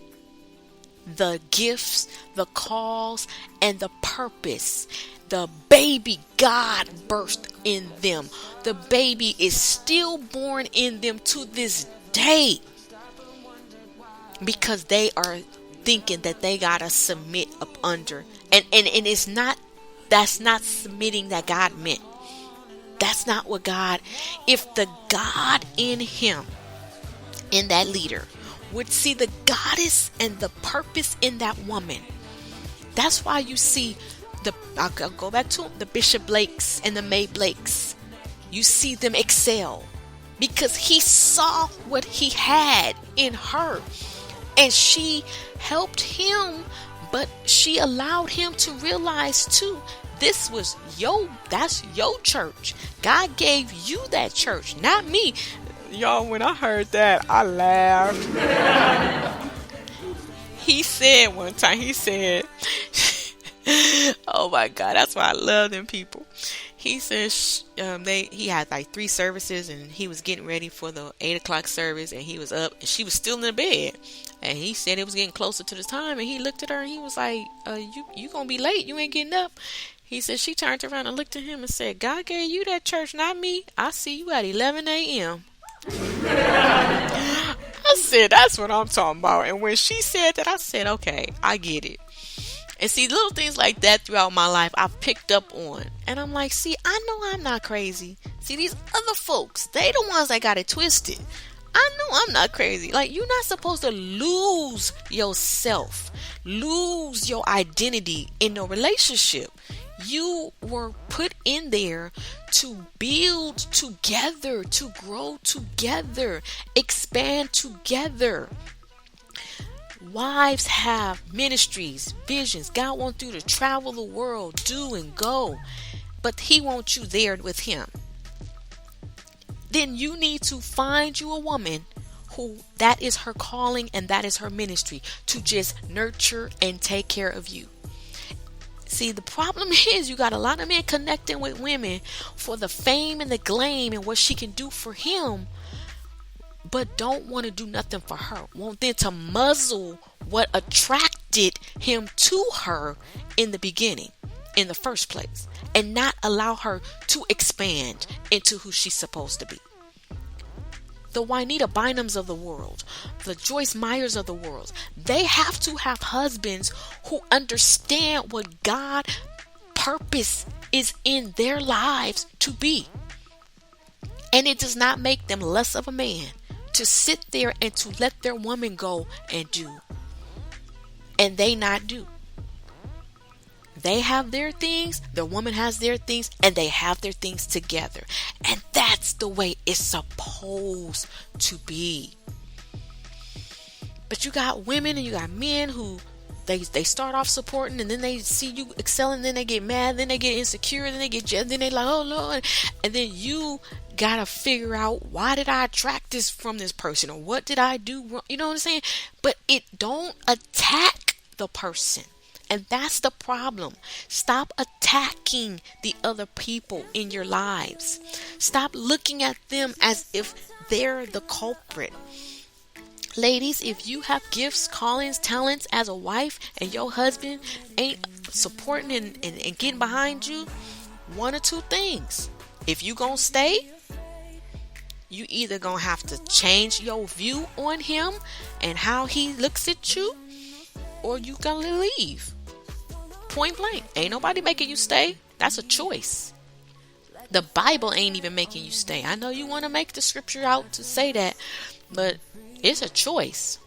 the gifts, the calls, and the purpose. The baby God birthed in them. The baby is still born in them to this day because they are thinking that they gotta submit up under, and it's not. That's not submitting that God meant. That's not what God. If the God in him, in that leader, would see the goddess and the purpose in that woman. That's why you see I'll go back to the Bishop Blakes and the May Blakes. You see them excel because he saw what he had in her. And she helped him, but she allowed him to realize too, that's your church. God gave you that church, not me. Y'all, when I heard that, I laughed. He said one time, oh my God, that's why I love them people. He says he had like 3 services, and he was getting ready for the 8 o'clock service, and he was up, and she was still in the bed, and he said it was getting closer to the time, and he looked at her, and he was like, "You gonna be late? You ain't getting up." He said she turned around and looked at him and said, "God gave you that church, not me. I see you at 11 a.m." I said, "That's what I'm talking about." And when she said that, I said, "Okay, I get it." And see, little things like that throughout my life I've picked up on. And I'm like, see, I know I'm not crazy. See, these other folks, they the ones that got it twisted. I know I'm not crazy. Like, you're not supposed to lose yourself, lose your identity in a relationship. You were put in there to build together, to grow together, expand together. Wives have ministries, visions. God wants you to travel the world, do and go. But He wants you there with Him. Then you need to find you a woman who that is her calling and that is her ministry, to just nurture and take care of you. See, the problem is you got a lot of men connecting with women for the fame and the glam and what she can do for him, but don't want to do nothing for her. Want them to muzzle what attracted him to her in the beginning, in the first place, and not allow her to expand into who she's supposed to be. The Juanita Bynums of the world, the Joyce Meyers of the world, they have to have husbands who understand what God's purpose is in their lives to be. And it does not make them less of a man to sit there and to let their woman go and do, and they not do. They have their things, their woman has their things, and they have their things together. And that's the way it's supposed to be. But you got women and you got men who they start off supporting, and then they see you excelling, then they get mad, then they get insecure, then they get jealous, then they like, oh Lord. And then you gotta figure out, why did I attract this from this person, or what did I do wrong? You know what I'm saying? But it don't attack the person. And that's the problem. Stop attacking the other people in your lives. Stop looking at them as if they're the culprit. Ladies, if you have gifts, callings, talents as a wife, and your husband ain't supporting and getting behind you, one or two things. If you gonna stay, you either gonna have to change your view on him and how he looks at you, or you gonna leave. Point blank. Ain't nobody making you stay. That's a choice. The Bible ain't even making you stay. I know you want to make the scripture out to say that, but it's a choice.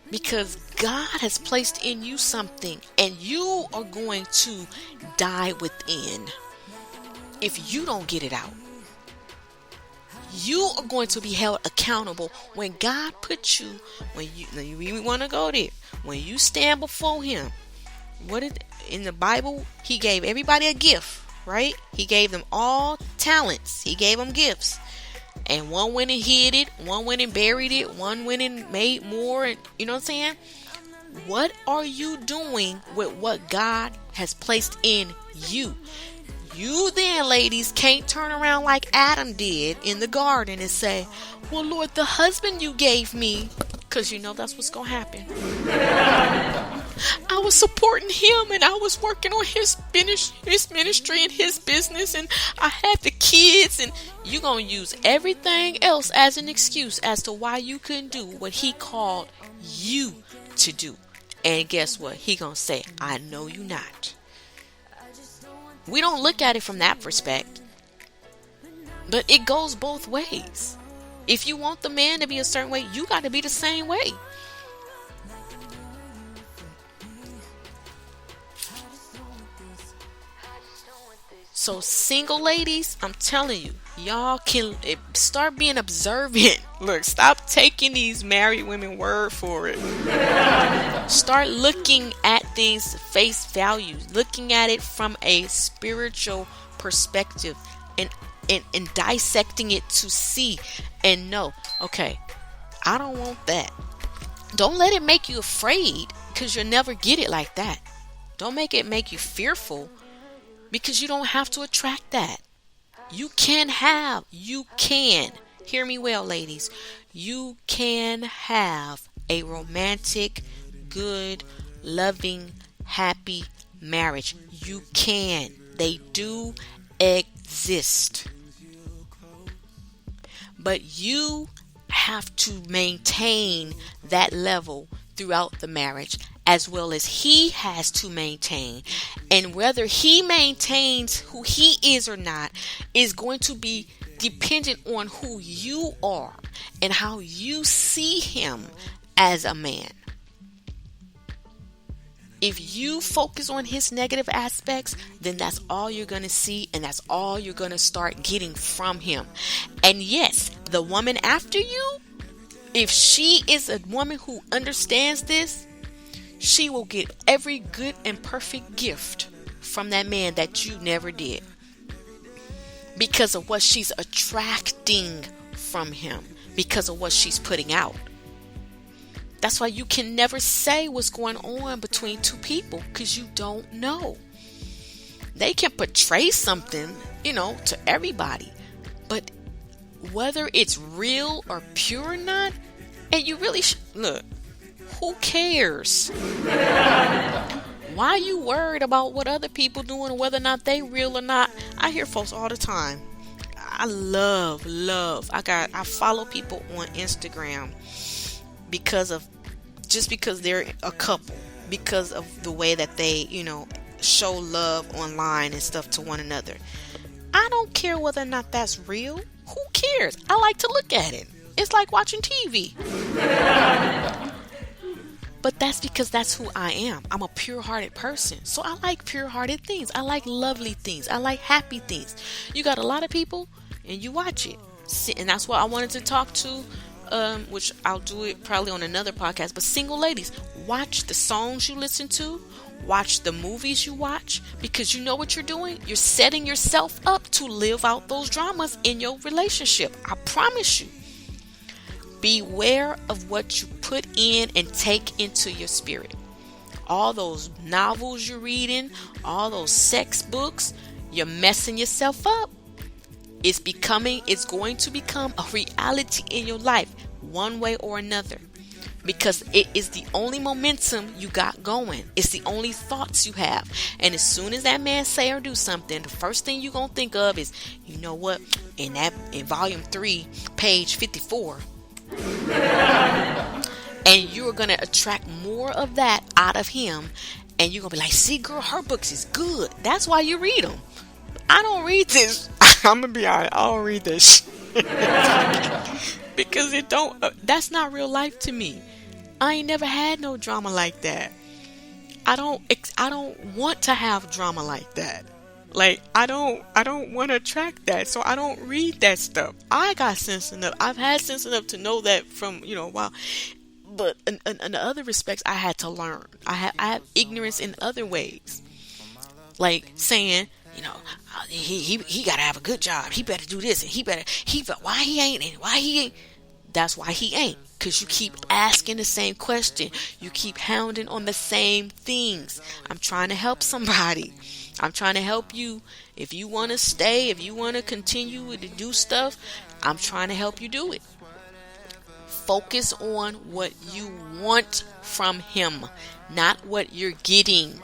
Because God has placed in you something, and you are going to die within if you don't get it out. You are going to be held accountable when God puts you, when you really want to go there, when you stand before Him. In the Bible, He gave everybody a gift, right? He gave them all talents. He gave them gifts. And one went and hid it, one went and buried it, one went and made more. And you know what I'm saying? What are you doing with what God has placed in you? You then, ladies, can't turn around like Adam did in the garden and say, well, Lord, the husband you gave me, because you know that's what's going to happen. I was supporting him, and I was working on his ministry and his business, and I had the kids, and you're going to use everything else as an excuse as to why you couldn't do what he called you to do. And guess what? He going to say, I know you not. We don't look at it from that perspective. But it goes both ways. If you want the man to be a certain way, you got to be the same way. So single ladies, I'm telling you, y'all can start being observant. Look, stop taking these married women word for it. Start looking at things face value, looking at it from a spiritual perspective, and dissecting it to see and know, okay, I don't want that. Don't let it make you afraid, because you'll never get it like that. Don't make it make you fearful, because you don't have to attract that. You can, hear me well, ladies, you can have a romantic, good, loving, happy marriage. You can. They do exist. But you have to maintain that level throughout the marriage, as well as he has to maintain. And whether he maintains who he is or not is going to be dependent on who you are and how you see him as a man. If you focus on his negative aspects, then that's all you're going to see, and that's all you're going to start getting from him. And yes, the woman after you, if she is a woman who understands this, she will get every good and perfect gift from that man that you never did, because of what she's attracting from him, because of what she's putting out. That's why you can never say what's going on between two people, because you don't know. They can portray something, to everybody, but whether it's real or pure or not, and you really look, who cares? Why are you worried about what other people doing, or whether or not they real or not? I hear folks all the time. I love. I follow people on Instagram because they're a couple, because of the way that they, show love online and stuff to one another. I don't care whether or not that's real. Who cares? I like to look at it. It's like watching TV. But that's because that's who I am. I'm a pure-hearted person. So I like pure-hearted things. I like lovely things. I like happy things. You got a lot of people and you watch it. And that's what I wanted to talk to, which I'll do it probably on another podcast. But single ladies, watch the songs you listen to. Watch the movies you watch, because you know what you're doing? You're setting yourself up to live out those dramas in your relationship. I promise you. Beware of what you put in and take into your spirit. All those novels you're reading, all those sex books, you're messing yourself up. It's going to become a reality in your life, one way or another. Because it is the only momentum you got going. It's the only thoughts you have. And as soon as that man say or do something, the first thing you're going to think of is, you know what, in volume 3, page 54. And you're going to attract more of that out of him. And you're going to be like, see, girl, her books is good. That's why you read them. I don't read this. I'm going to be honest. I don't read this because that's not real life to me. I ain't never had no drama like that. I don't want to have drama like that. Like, I don't want to attract that. So I don't read that stuff. I got sense enough. I've had sense enough to know that from, a while. But in other respects, I had to learn. I have ignorance in other ways. Like saying, he got to have a good job. He better do this, and why he ain't. That's why he ain't. Because you keep asking the same question. You keep hounding on the same things. I'm trying to help somebody. I'm trying to help you. If you want to stay, if you want to continue to do stuff, I'm trying to help you do it. Focus on what you want from him, not what you're getting.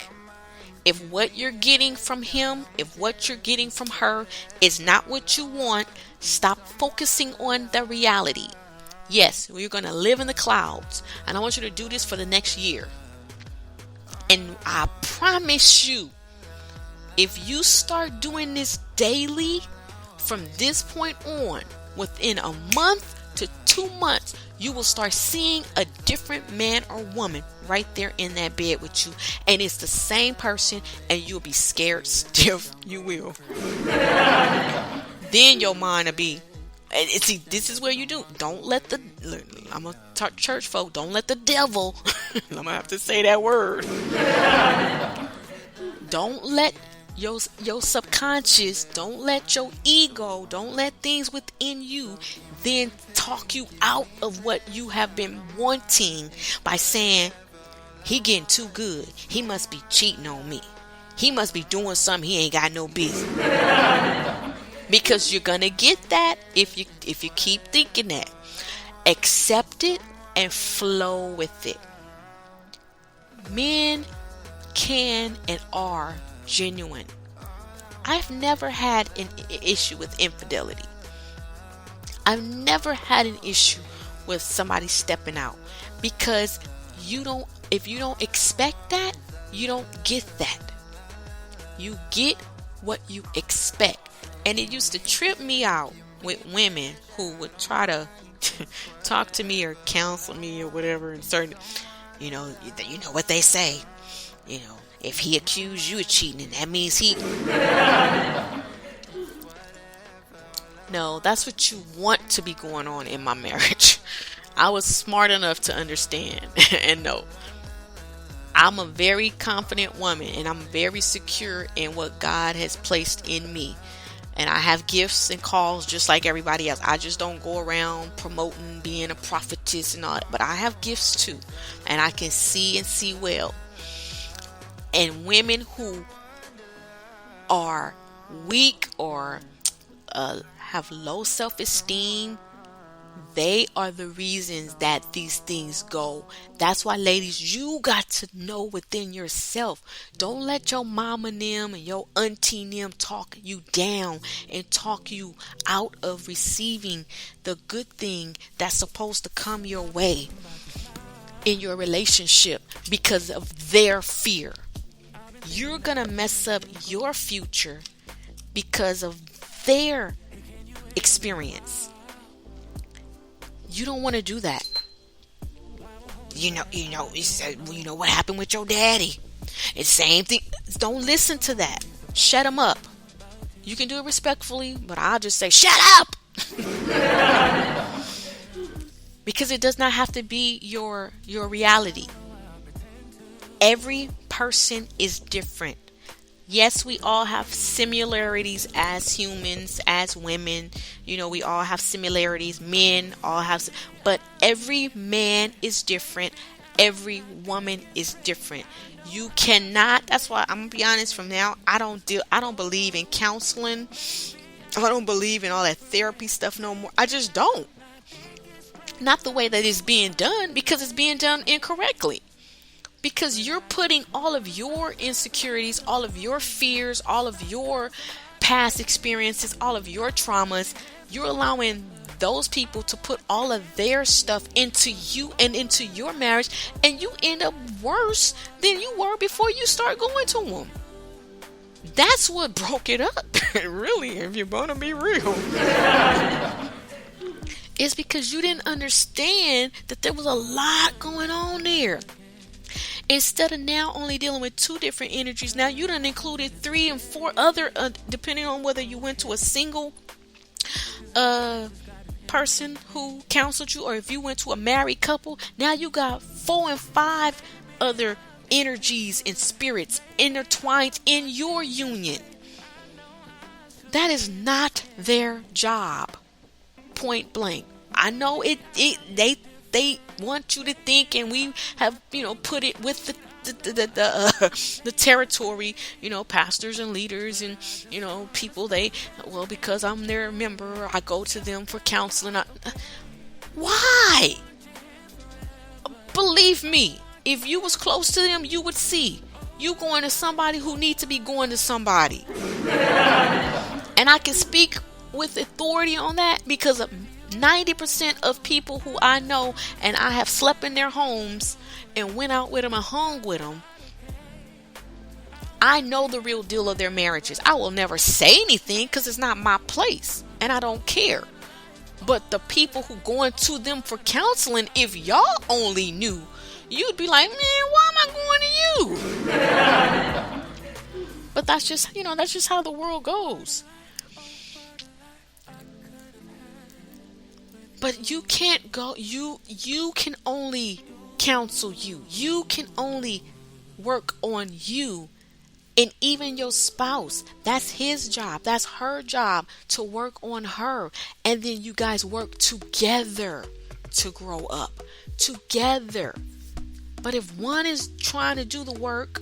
If what you're getting from him, if what you're getting from her is not what you want, stop focusing on the reality. Yes, we're going to live in the clouds. And I want you to do this for the next year. And I promise you, if you start doing this daily, from this point on, within a month to 2 months, you will start seeing a different man or woman right there in that bed with you. And it's the same person, and you'll be scared stiff. You will. Then your mind will be, see, this is where you do. Don't let the, I'm going to talk church folk, don't let the devil, I'm going to have to say that word. Don't let your subconscious, don't let your ego, don't let things within you then talk you out of what you have been wanting by saying, he getting too good. He must be cheating on me. He must be doing something he ain't got no business. Because you're going to get that if you keep thinking that. Accept it and flow with it. Men can and are genuine. I've never had an issue with infidelity. I've never had an issue with somebody stepping out, because if you don't expect that, you don't get that. You get what you expect. And it used to trip me out with women who would try to talk to me or counsel me or whatever, and certain, you know what they say, if he accused you of cheating, that means he. No, that's what you want to be going on in my marriage. I was smart enough to understand and know. I'm a very confident woman, and I'm very secure in what God has placed in me. And I have gifts and calls just like everybody else. I just don't go around promoting being a prophetess and all that. But I have gifts too. And I can see and see well. And women who are weak or have low self-esteem, they are the reasons that these things go. That's why, ladies, you got to know within yourself. Don't let your mama and them and your auntie and them talk you down and talk you out of receiving the good thing that's supposed to come your way in your relationship because of their fear. You're going to mess up your future because of their experience. You don't want to do that. You know what happened with your daddy. It's the same thing. Don't listen to that. Shut him up. You can do it respectfully, but I'll just say, shut up! Because it does not have to be your reality. Every person is different. Yes, we all have similarities as humans, as women. We all have similarities. Men all have, but every man is different. Every woman is different. You cannot. That's why I'm gonna be honest. From now, I don't believe in counseling. I don't believe in all that therapy stuff no more. I just don't. Not the way that it's being done, because it's being done incorrectly. Because you're putting all of your insecurities, all of your fears, all of your past experiences, all of your traumas, you're allowing those people to put all of their stuff into you and into your marriage, and you end up worse than you were before you start going to them. That's what broke it up. Really, if you're going to be real. It's because you didn't understand that there was a lot going on there. Instead of now only dealing with 2 different energies, now you done included 3 and 4 other, depending on whether you went to a single person who counseled you, or if you went to a married couple. Now you got 4 and 5 other energies and spirits intertwined in your union. That is not their job. Point blank. I know they want you to think, and we have put it with the territory, pastors and leaders and people, because I'm their member, I go to them for counseling. Why? Believe me, if you was close to them, you would see you going to somebody who needs to be going to somebody. And I can speak with authority on that, because 90% of people who I know, and I have slept in their homes and went out with them and hung with them, I know the real deal of their marriages. I will never say anything because it's not my place, and I don't care. But the people who going to them for counseling, if y'all only knew, you'd be like, man, why am I going to you? But that's just how the world goes. But you can't go, you can only counsel you. You can only work on you. And even your spouse, that's his job. That's her job to work on her. And then you guys work together to grow up. Together. But if one is trying to do the work,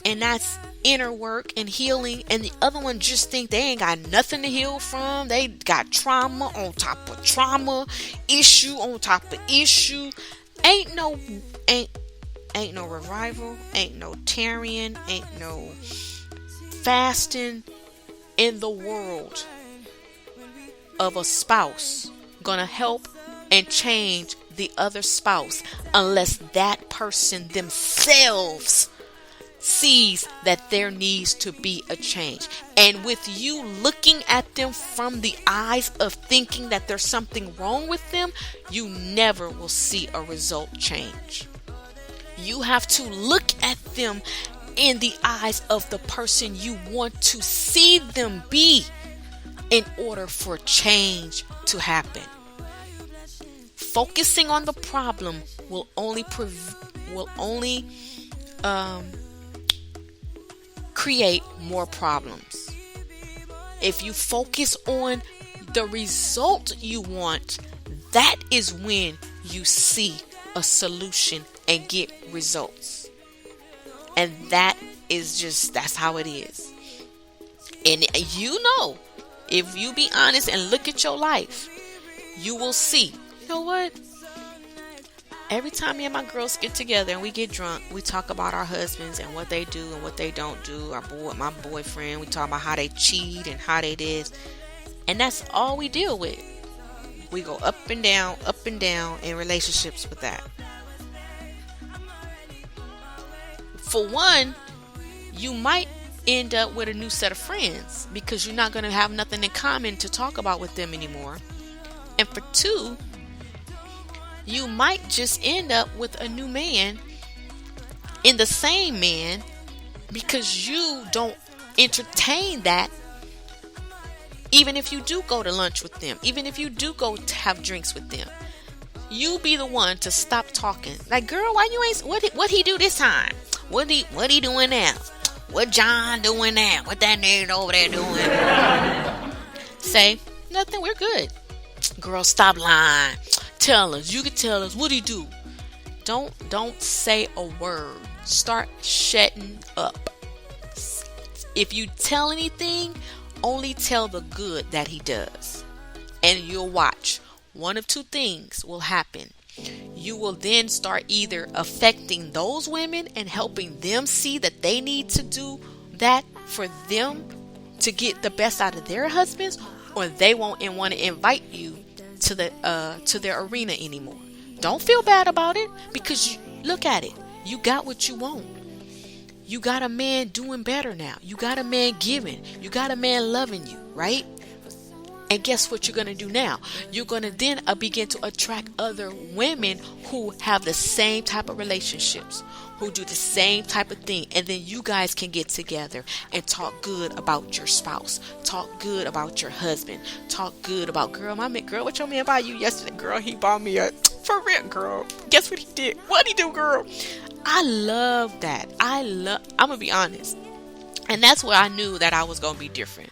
and that's inner work and healing, and the other one just think they ain't got nothing to heal from, they got trauma on top of trauma, issue on top of issue, ain't no revival, ain't no tarrying, ain't no fasting in the world of a spouse gonna help and change the other spouse unless that person themselves sees that there needs to be a change. And with you looking at them from the eyes of thinking that there's something wrong with them, you never will see a result change. You have to look at them in the eyes of the person you want to see them be in order for change to happen. Focusing on the problem will only create more problems. If you focus on the result you want, that is when you see a solution and get results. And that's how it is. And if you be honest and look at your life, you will see, you know what? Every time me and my girls get together and we get drunk, we talk about our husbands and what they do and what they don't do. My boyfriend, we talk about how they cheat and how they this. And that's all we deal with. We go up and down in relationships with that. For one, you might end up with a new set of friends because you're not going to have nothing in common to talk about with them anymore. And for two, you might just end up with a new man in the same man because you don't entertain that. Even if you do go to lunch with them, even if you do go to have drinks with them, you be the one to stop talking. Like, girl, why you ain't, what he do this time? What he doing now? What John doing now? What that nigga over there doing? Say, nothing, we're good. Girl, stop lying. Tell us. You can tell us what he do. Don't say a word. Start shutting up. If you tell anything, only tell the good that he does. And you'll watch. One of two things will happen. You will then start either affecting those women and helping them see that they need to do that for them to get the best out of their husbands, or they won't want to invite you to their arena anymore. Don't feel bad about it, because look at it. You got what you want. You got a man doing better now. You got a man giving. You got a man loving you, right? And guess what you're going to do now? You're going to then begin to attract other women who have the same type of relationships, who do the same type of thing. And then you guys can get together and talk good about your spouse. Talk good about your husband. Talk good about, girl, what your man buy you yesterday? Girl, he bought me a, for real, girl. Guess what he did? What'd he do, girl? I love that. I'm going to be honest. And that's where I knew that I was going to be different.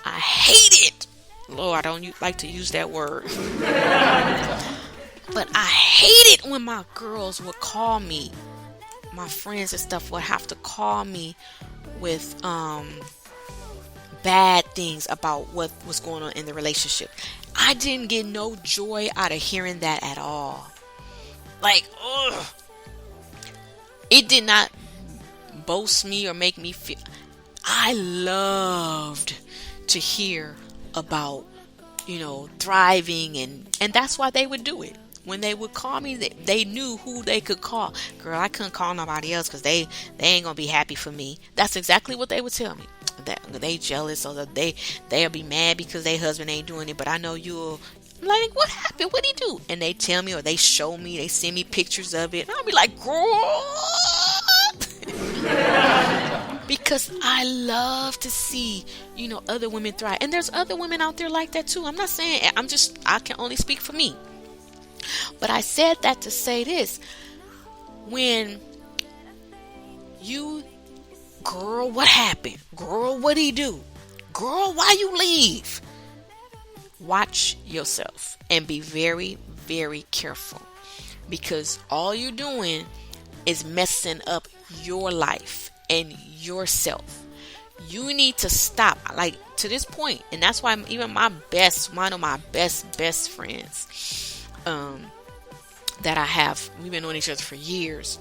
I hate it. Lord, I don't like to use that word. But I hate it when my girls would call me. My friends and stuff would have to call me with bad things about what was going on in the relationship. I didn't get no joy out of hearing that at all. Like, ugh. It did not boast me or make me feel. I loved to hear about, thriving, and that's why they would do it. When they would call me, they knew who they could call. Girl, I couldn't call nobody else because they ain't gonna be happy for me. That's exactly what they would tell me. That they jealous, or that they'll be mad because their husband ain't doing it. But I know you'll I'm like, what happened? What'd he do? And they tell me, or they show me, they send me pictures of it. And I'll be like, what? Because I love to see, other women thrive. And there's other women out there like that too. I'm not saying, I can only speak for me. But I said that to say this. When girl, what happened? Girl, what'd he do? Girl, why you leave? Watch yourself and be very, very careful, because all you're doing is messing up your life and yourself. You need to stop, like, to this point. And that's why even one of my best friends that I have, we've been knowing each other for years.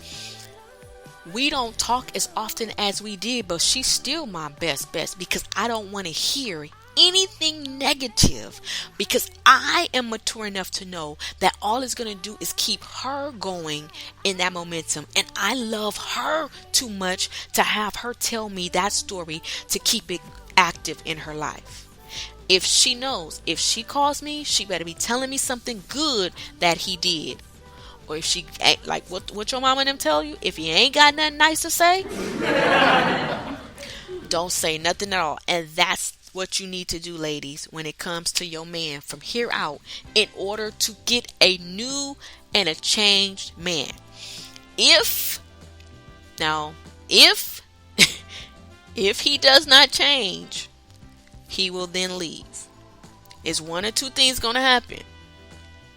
We don't talk as often as we did, but she's still my best, because I don't want to hear anything negative, because I am mature enough to know that all it's going to do is keep her going in that momentum. And I love her too much to have her tell me that story to keep it active in her life. If she knows, if she calls me, she better be telling me something good that he did. Or if she ain't, like what your mama and them tell you, if he ain't got nothing nice to say, don't say nothing at all. And that's what you need to do, ladies, when it comes to your man from here out, in order to get a new and a changed man. If he does not change, he will then leave. It's one or two things going to happen.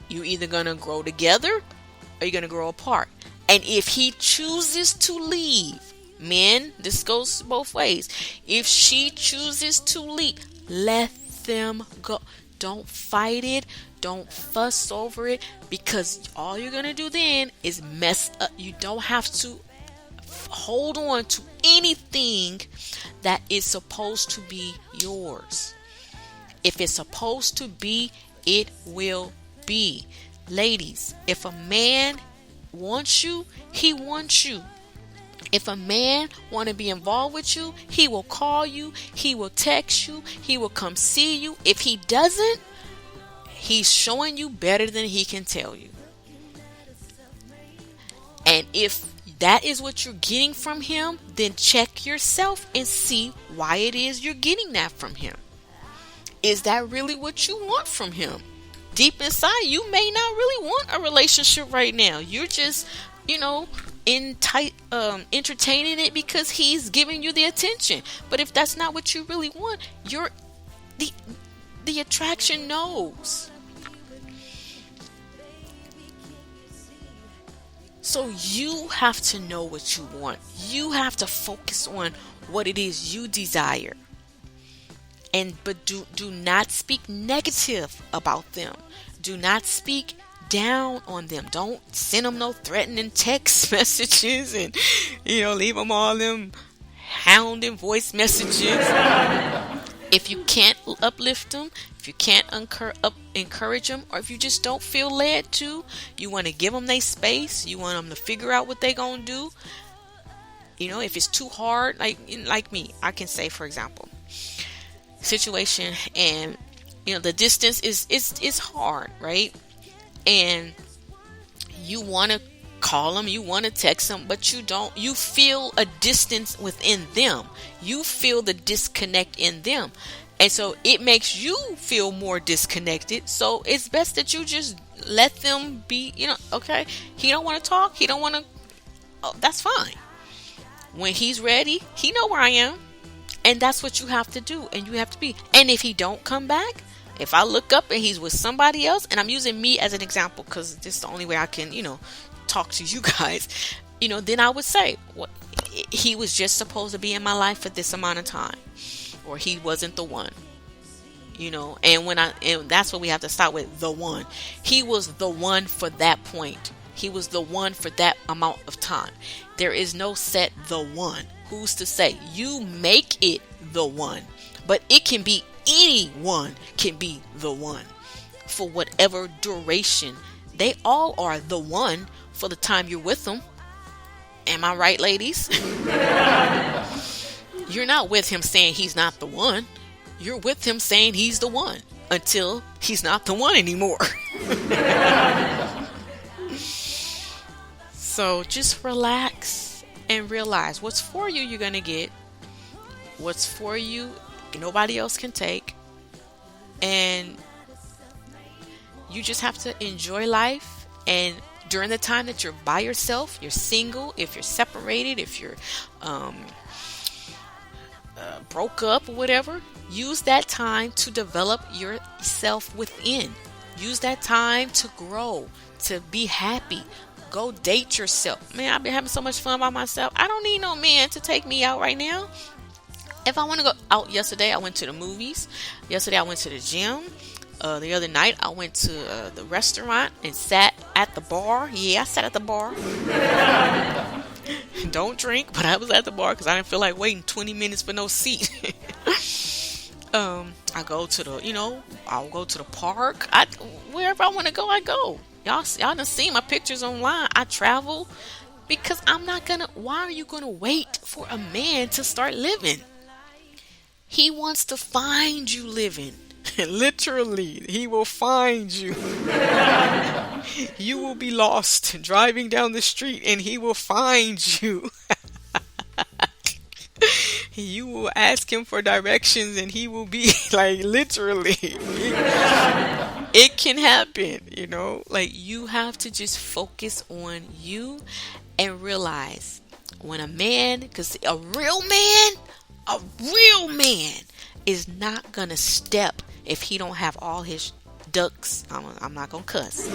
You either going to grow together, or you're going to grow apart. And if he chooses to leave, men, this goes both ways. If she chooses to leave, let them go. Don't fight it. Don't fuss over it, because all you're going to do then is mess up. You don't have to hold on to anything that is supposed to be yours. If it's supposed to be, it will be. Ladies, if a man wants you, he wants you. If a man want to be involved with you, he will call you, he will text you, he will come see you. If he doesn't, he's showing you better than he can tell you. And if that is what you're getting from him, then check yourself and see why it is you're getting that from him. Is that really what you want from him? Deep inside, you may not really want a relationship right now. You're just, entertaining it because he's giving you the attention. But if that's not what you really want, the attraction knows. So you have to know what you want. You have to focus on what it is you desire. But do not speak negative about them. Do not speak down on them. Don't send them no threatening text messages and leave them all them hounding voice messages. If you can't uplift them, if you can't encourage them, or if you just don't feel led to, you want to give them their space. You want them to figure out what they're gonna do. If it's too hard, like me, I can say, for example, situation, and the distance is hard, right? And you want to call them, you want to text them, but you feel a distance within them. You feel the disconnect in them. And so it makes you feel more disconnected. So it's best that you just let them be, okay, he don't want to talk, he don't want to, that's fine. When he's ready, he know where I am. And that's what you have to do, and you have to be. And if he don't come back, if I look up and he's with somebody else, and I'm using me as an example because this is the only way I can, talk to you guys, then I would say, he was just supposed to be in my life for this amount of time, or he wasn't the one, and that's what we have to start with, the one. He was the one for that point. He was the one for that amount of time. There is no set the one. Who's to say? You make it the one, but it can be anyone can be the one for whatever duration. They all are the one for the time you're with them. Am I right, ladies? You're not with him saying he's not the one. You're with him saying he's the one. until he's not the one anymore. So just relax and realize what's for you, you're going to get. What's for you, nobody else can take. And you just have to enjoy life. And during the time that you're by yourself, you're single, if you're separated, if you're broke up or whatever, use that time to develop yourself within. Use that time to grow, to be happy. Go date yourself. Man, I've been having so much fun by myself. I don't need no man to take me out right now. If I want to go out, yesterday I went to the movies. Yesterday I went to the gym. The other night I went to the restaurant and sat at the bar. Yeah, I sat at the bar. Don't drink, but I was at the bar because I didn't feel like waiting 20 minutes for no seat. I go to I'll go to the park. Wherever I want to go, I go. Y'all done seen my pictures online. I travel because why are you gonna wait for a man to start living? He wants to find you living. Literally, he will find you. You will be lost driving down the street and he will find you. You will ask him for directions and he will be like, literally. It can happen, like you have to just focus on you and realize when a man, because a real man is not gonna step if he don't have all his ducks. I'm not gonna cuss.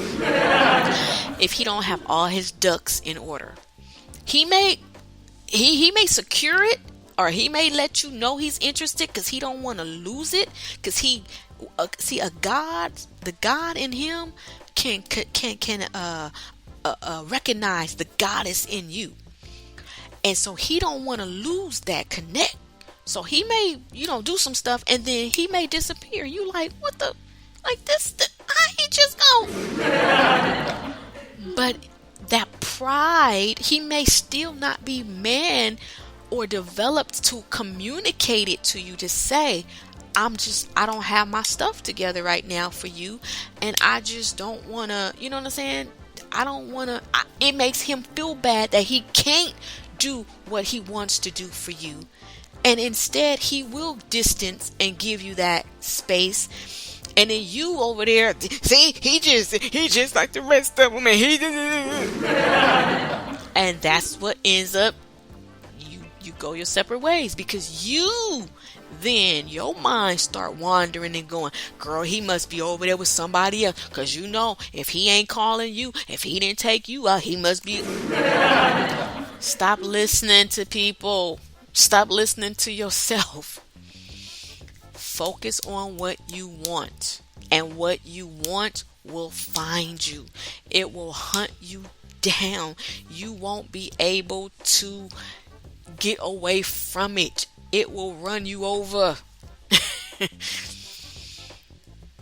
If he don't have all his ducks in order, he may secure it, or he may let you know he's interested because he don't want to lose it. Because the God in him can recognize the goddess in you, and so he don't want to lose that connect. So he may, do some stuff, and then he may disappear. You like, what the, like this? How he just go? But that pride, he may still not be man or developed to communicate it to you, to say, I don't have my stuff together right now for you, and I just don't want to, you know what I'm saying? I don't want to, it makes him feel bad that he can't do what he wants to do for you. And instead, he will distance and give you that space. And then you over there, see, he just like the rest of them. And that's what ends up, you go your separate ways, because then your mind start wandering and going, girl, he must be over there with somebody else. Because if he ain't calling you, if he didn't take you out, he must be. Stop listening to people. Stop listening to yourself. Focus on what you want. And what you want will find you. It will hunt you down. You won't be able to get away from it. It will run you over.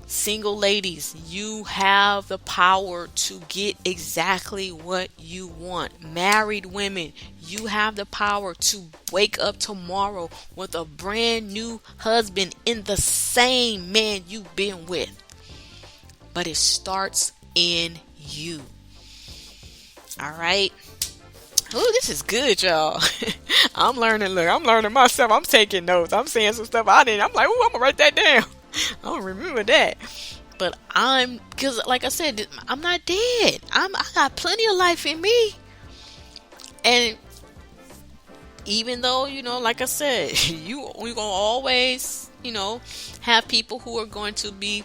Single ladies, you have the power to get exactly what you want. Married women, you have the power to wake up tomorrow with a brand new husband in the same man you've been with. But it starts in you. All right. Oh, this is good, y'all. I'm learning myself. I'm taking notes. I'm saying some stuff I'm like, oh, I'm gonna write that down. I don't remember that. But because like I said, I'm not dead. I got plenty of life in me. And even though, like I said, we're going to always, have people who are going to be,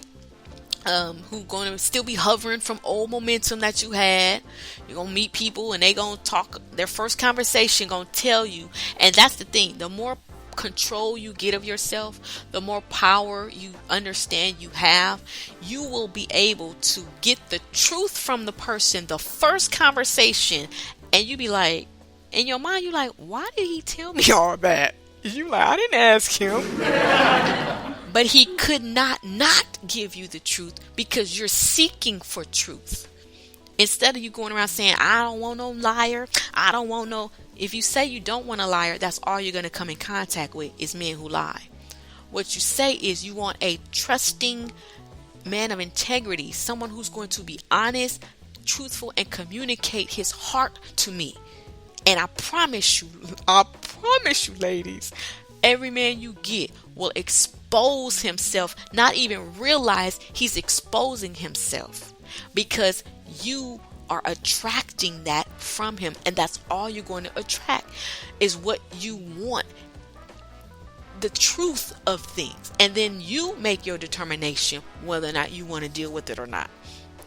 who going to still be hovering from old momentum that you had. You're going to meet people and they going to talk, their first conversation going to tell you. And that's the thing. The more control you get of yourself, the more power you understand you have, you will be able to get the truth from the person, the first conversation, and you be like, in your mind, you like, why did he tell me all that? You like, I didn't ask him. But he could not give you the truth because you're seeking for truth. Instead of you going around saying, I don't want no liar, I don't want no. If you say you don't want a liar, that's all you're going to come in contact with is men who lie. What you say is you want a trusting man of integrity, someone who's going to be honest, truthful, and communicate his heart to me. And I promise you, ladies, every man you get will expose himself, not even realize he's exposing himself, because you are attracting that from him, and that's all you're going to attract is what you want, the truth of things. And then you make your determination whether or not you want to deal with it or not.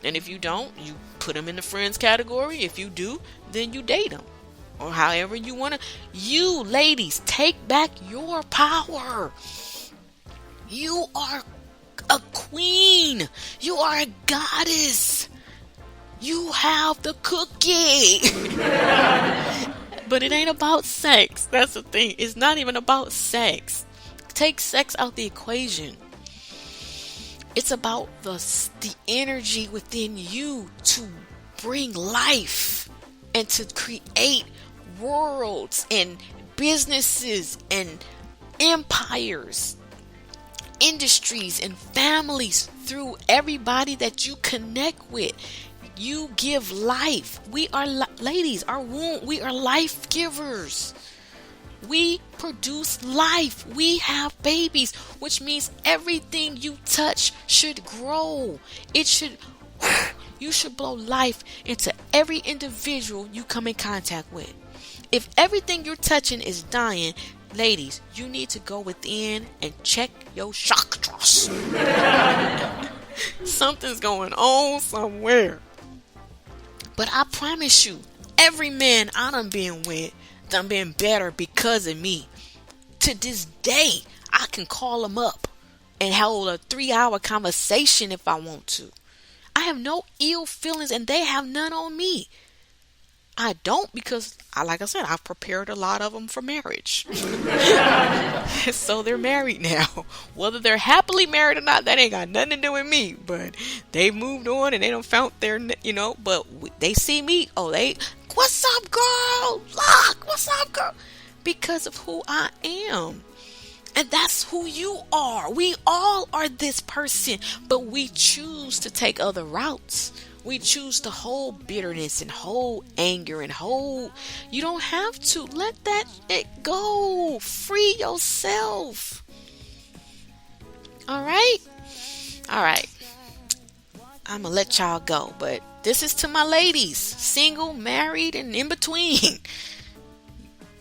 And if you don't, you put them in the friends category. If you do, then you date them, or however you want to. You ladies, take back your power. You are a queen. You are a goddess. You have the cookie. But it ain't about sex. That's the thing. It's not even about sex. Take sex out the equation. It's about the energy within you to bring life and to create worlds and businesses and empires, industries and families through everybody that you connect with. You give life. We are ladies, our womb, we are life givers. We produce life. We have babies, which means everything you touch should grow. You should blow life into every individual you come in contact with. If everything you're touching is dying, ladies, you need to go within and check your chakras. Something's going on somewhere. But I promise you, every man I done been with done been better because of me. To this day, I can call them up and hold a 3-hour conversation if I want to. I have no ill feelings and they have none on me. I don't, because, like I said, I've prepared a lot of them for marriage. So they're married now. Whether they're happily married or not, that ain't got nothing to do with me. But they moved on and they don't found their, but they see me. Oh, what's up, girl? Look, what's up, girl? Because of who I am. And that's who you are. We all are this person, but we choose to take other routes. We choose to hold bitterness and hold anger and hold. You don't have to. Let it go. Free yourself. All right? All right. I'm going to let y'all go. But this is to my ladies. Single, married, and in between.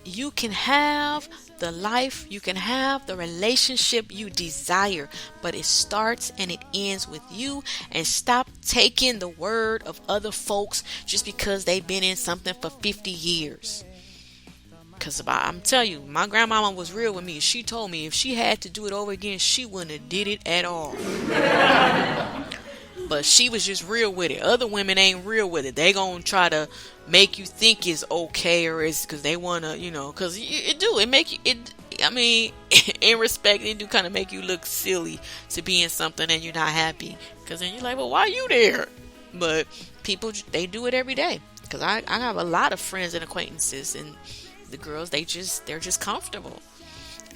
You can have the life, you can have the relationship you desire, but it starts and it ends with you. And stop taking the word of other folks just because they've been in something for 50 years. Because I'm telling you, my grandmama was real with me. She told me if she had to do it over again, she wouldn't have did it at all. But she was just real with it. Other women ain't real with it. They gonna try to make you think it's okay, or it's because they wanna, because it make you, in respect, it do kind of make you look silly to be in something and you're not happy. Because then you're like, well, why are you there? But people, they do it every day. Because I have a lot of friends and acquaintances, and the girls, they're just comfortable.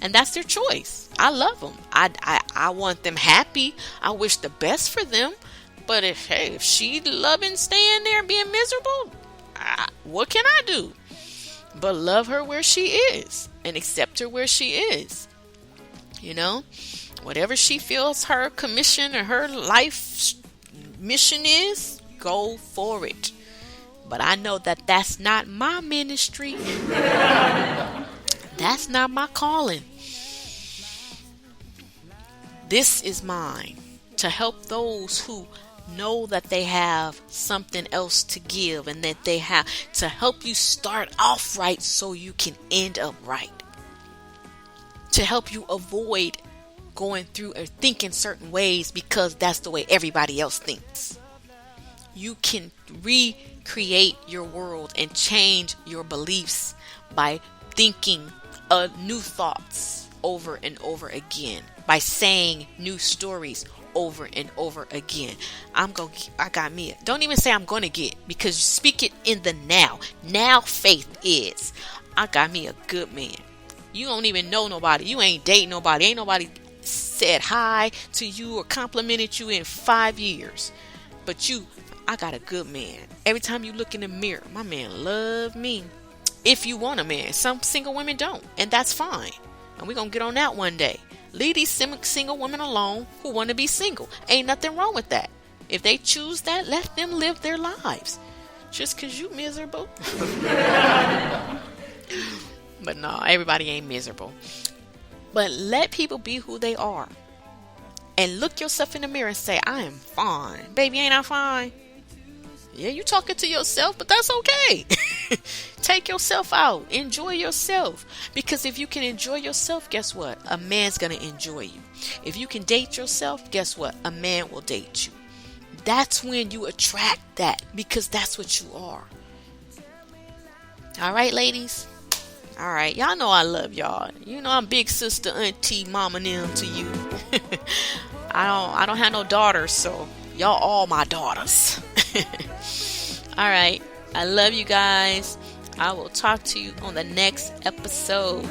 And that's their choice. I love them. I want them happy. I wish the best for them. But if she loving staying there and being miserable, what can I do? But love her where she is and accept her where she is. Whatever she feels her commission or her life mission is, go for it. But I know that that's not my ministry. That's not my calling. This is mine, to help those who know that they have something else to give, and that they have to help you start off right so you can end up right. To help you avoid going through or thinking certain ways because that's the way everybody else thinks. You can recreate your world and change your beliefs by thinking new thoughts over and over again, by saying new stories over and over again. Don't even say I'm gonna get, because you speak it in the now. Now faith is, I got me a good man. You don't even know nobody. You ain't dating nobody. Ain't nobody said hi to you or complimented you in 5 years. But I got a good man. Every time you look in the mirror, my man love me. If you want a man. Some single women don't, and that's fine. And we're going to get on that one day. Leave these single women alone who want to be single. Ain't nothing wrong with that. If they choose that, let them live their lives. Just because you miserable. But no, everybody ain't miserable. But let people be who they are. And look yourself in the mirror and say, I am fine. Baby, ain't I fine? Yeah, you talking to yourself, but that's okay. Take yourself out. Enjoy yourself. Because if you can enjoy yourself, guess what? A man's going to enjoy you. If you can date yourself, guess what? A man will date you. That's when you attract that, because that's what you are. All right, ladies? All right. Y'all know I love y'all. You know I'm big sister, auntie, mama, them to you. I don't have no daughters, so y'all all my daughters. All right. I love you guys. I will talk to you on the next episode.